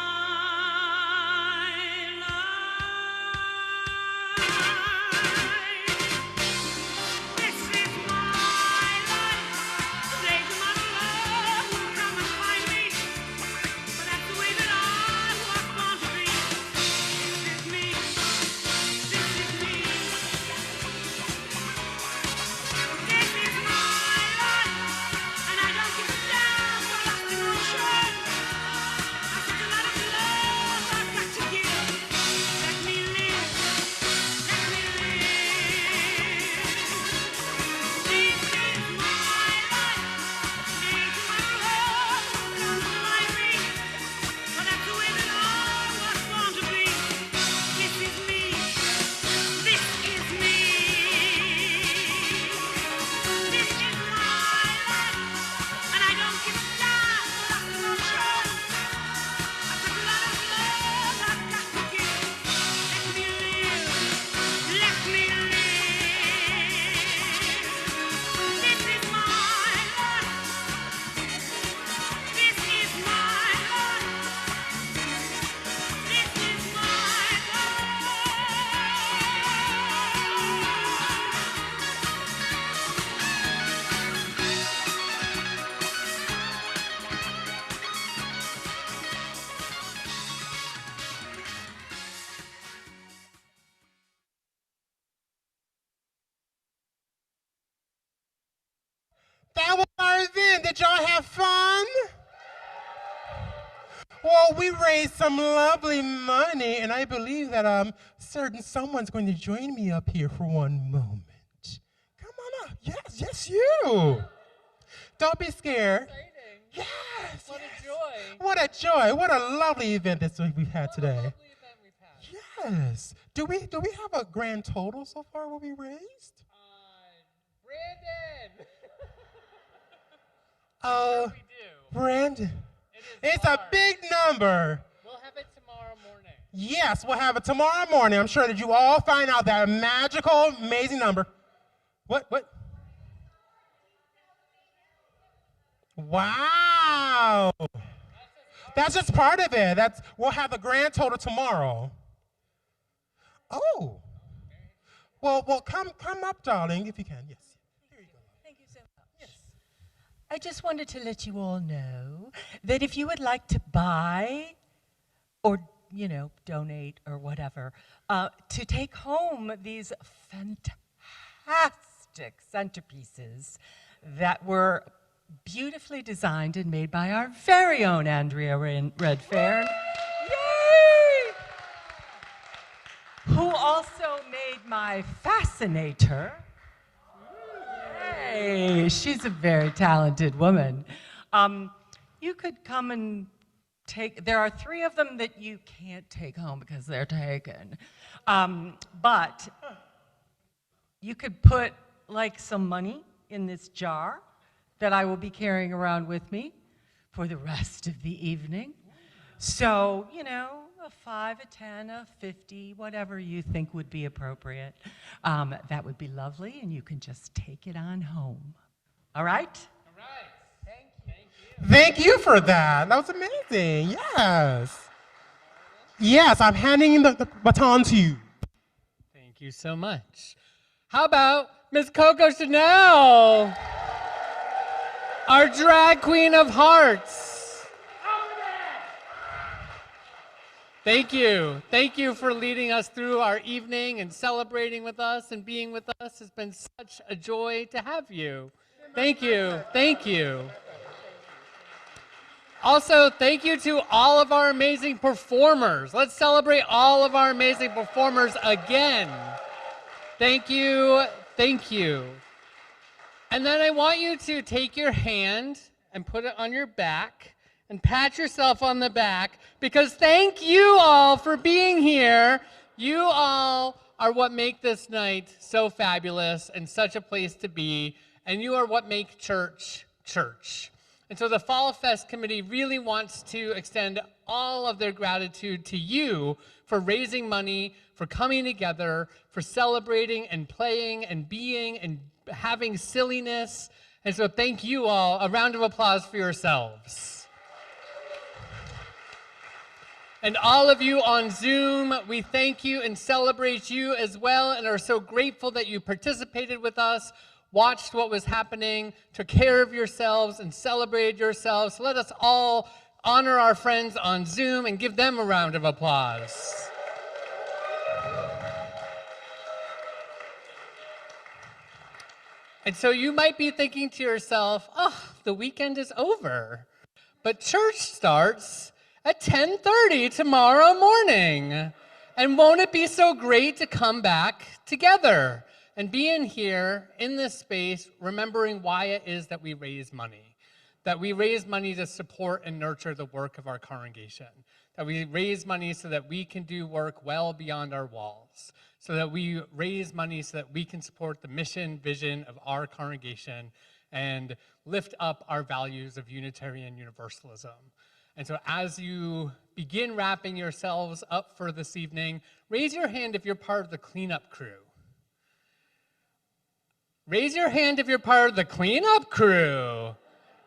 That was our event. Did y'all have fun? Well, we raised some lovely money, and I believe that certain someone's going to join me up here for one moment. Come on up. Yes, you. Don't be scared. Yes. What a joy. What a joy. What a lovely event this we've had today. Yes. Do we have a grand total so far what we raised? Brandon. Oh, Brandon. It's a big number. We'll have it tomorrow morning. Yes, we'll have it tomorrow morning. I'm sure that you all find out that magical, amazing number. What? Wow. That's just part of it. We'll have the grand total tomorrow. Oh. Well, come up, darling, if you can. Yes. Thank you so much. Yes. I just wanted to let you all know that if you would like to buy or, donate or whatever, to take home these fantastic centerpieces that were beautifully designed and made by our very own Andrea Redfern. Yay! Who also made my fascinator. Hey, she's a very talented woman. You could come and there are 3 of them that you can't take home because they're taken. But you could put some money in this jar that I will be carrying around with me for the rest of the evening. So, a 5, a 10, a 50, whatever you think would be appropriate. That would be lovely, and you can just take it on home. All right? All right. Thank you. Thank you for that. That was amazing. Yes. Yes, I'm handing the baton to you. Thank you so much. How about Miss Coco Sho Nell, our drag queen of hearts. Thank you. Thank you for leading us through our evening and celebrating with us and being with us. It's been such a joy to have you. Thank you. Thank you. Also, thank you to all of our amazing performers. Let's celebrate all of our amazing performers again. Thank you. Thank you. And then I want you to take your hand and put it on your back and pat yourself on the back, because thank you all for being here. You all are what make this night so fabulous and such a place to be, and you are what make church church. And so the Fall Fest Committee really wants to extend all of their gratitude to you for raising money, for coming together, for celebrating and playing and being and having silliness. And so thank you all. A round of applause for yourselves. And all of you on Zoom, we thank you and celebrate you as well, and are so grateful that you participated with us, watched what was happening, took care of yourselves, and celebrated yourselves. So let us all honor our friends on Zoom and give them a round of applause. And so you might be thinking to yourself, oh, the weekend is over. But church starts at 10:30 tomorrow morning. And won't it be so great to come back together and be in here, in this space, remembering why it is that we raise money. That we raise money to support and nurture the work of our congregation. That we raise money so that we can do work well beyond our walls. So that we raise money so that we can support the mission, vision of our congregation and lift up our values of Unitarian Universalism. And so as you begin wrapping yourselves up for this evening, raise your hand if you're part of the cleanup crew. Raise your hand if you're part of the cleanup crew.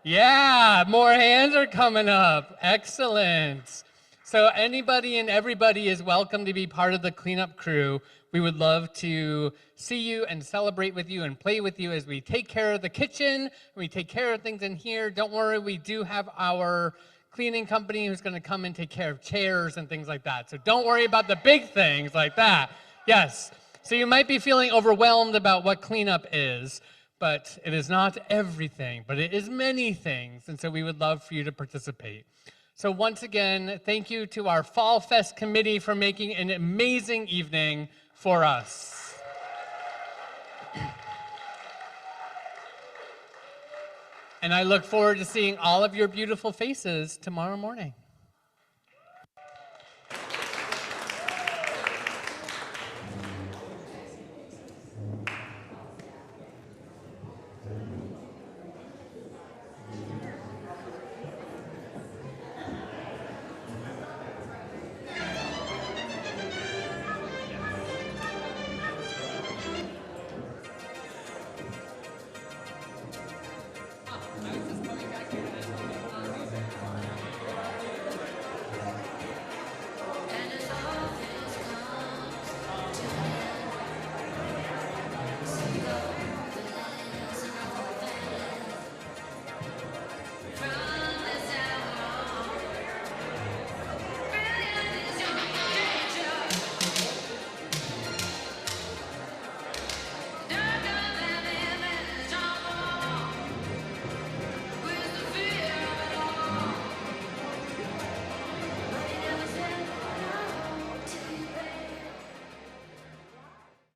Yeah, more hands are coming up. Excellent. So anybody and everybody is welcome to be part of the cleanup crew. We would love to see you and celebrate with you and play with you as we take care of the kitchen, and we take care of things in here. Don't worry, we do have our cleaning company who's going to come and take care of chairs and things like that. So don't worry about the big things like that. Yes. So you might be feeling overwhelmed about what cleanup is, but it is not everything, but it is many things. And so we would love for you to participate. So once again, thank you to our Fall Fest committee for making an amazing evening for us. And I look forward to seeing all of your beautiful faces tomorrow morning.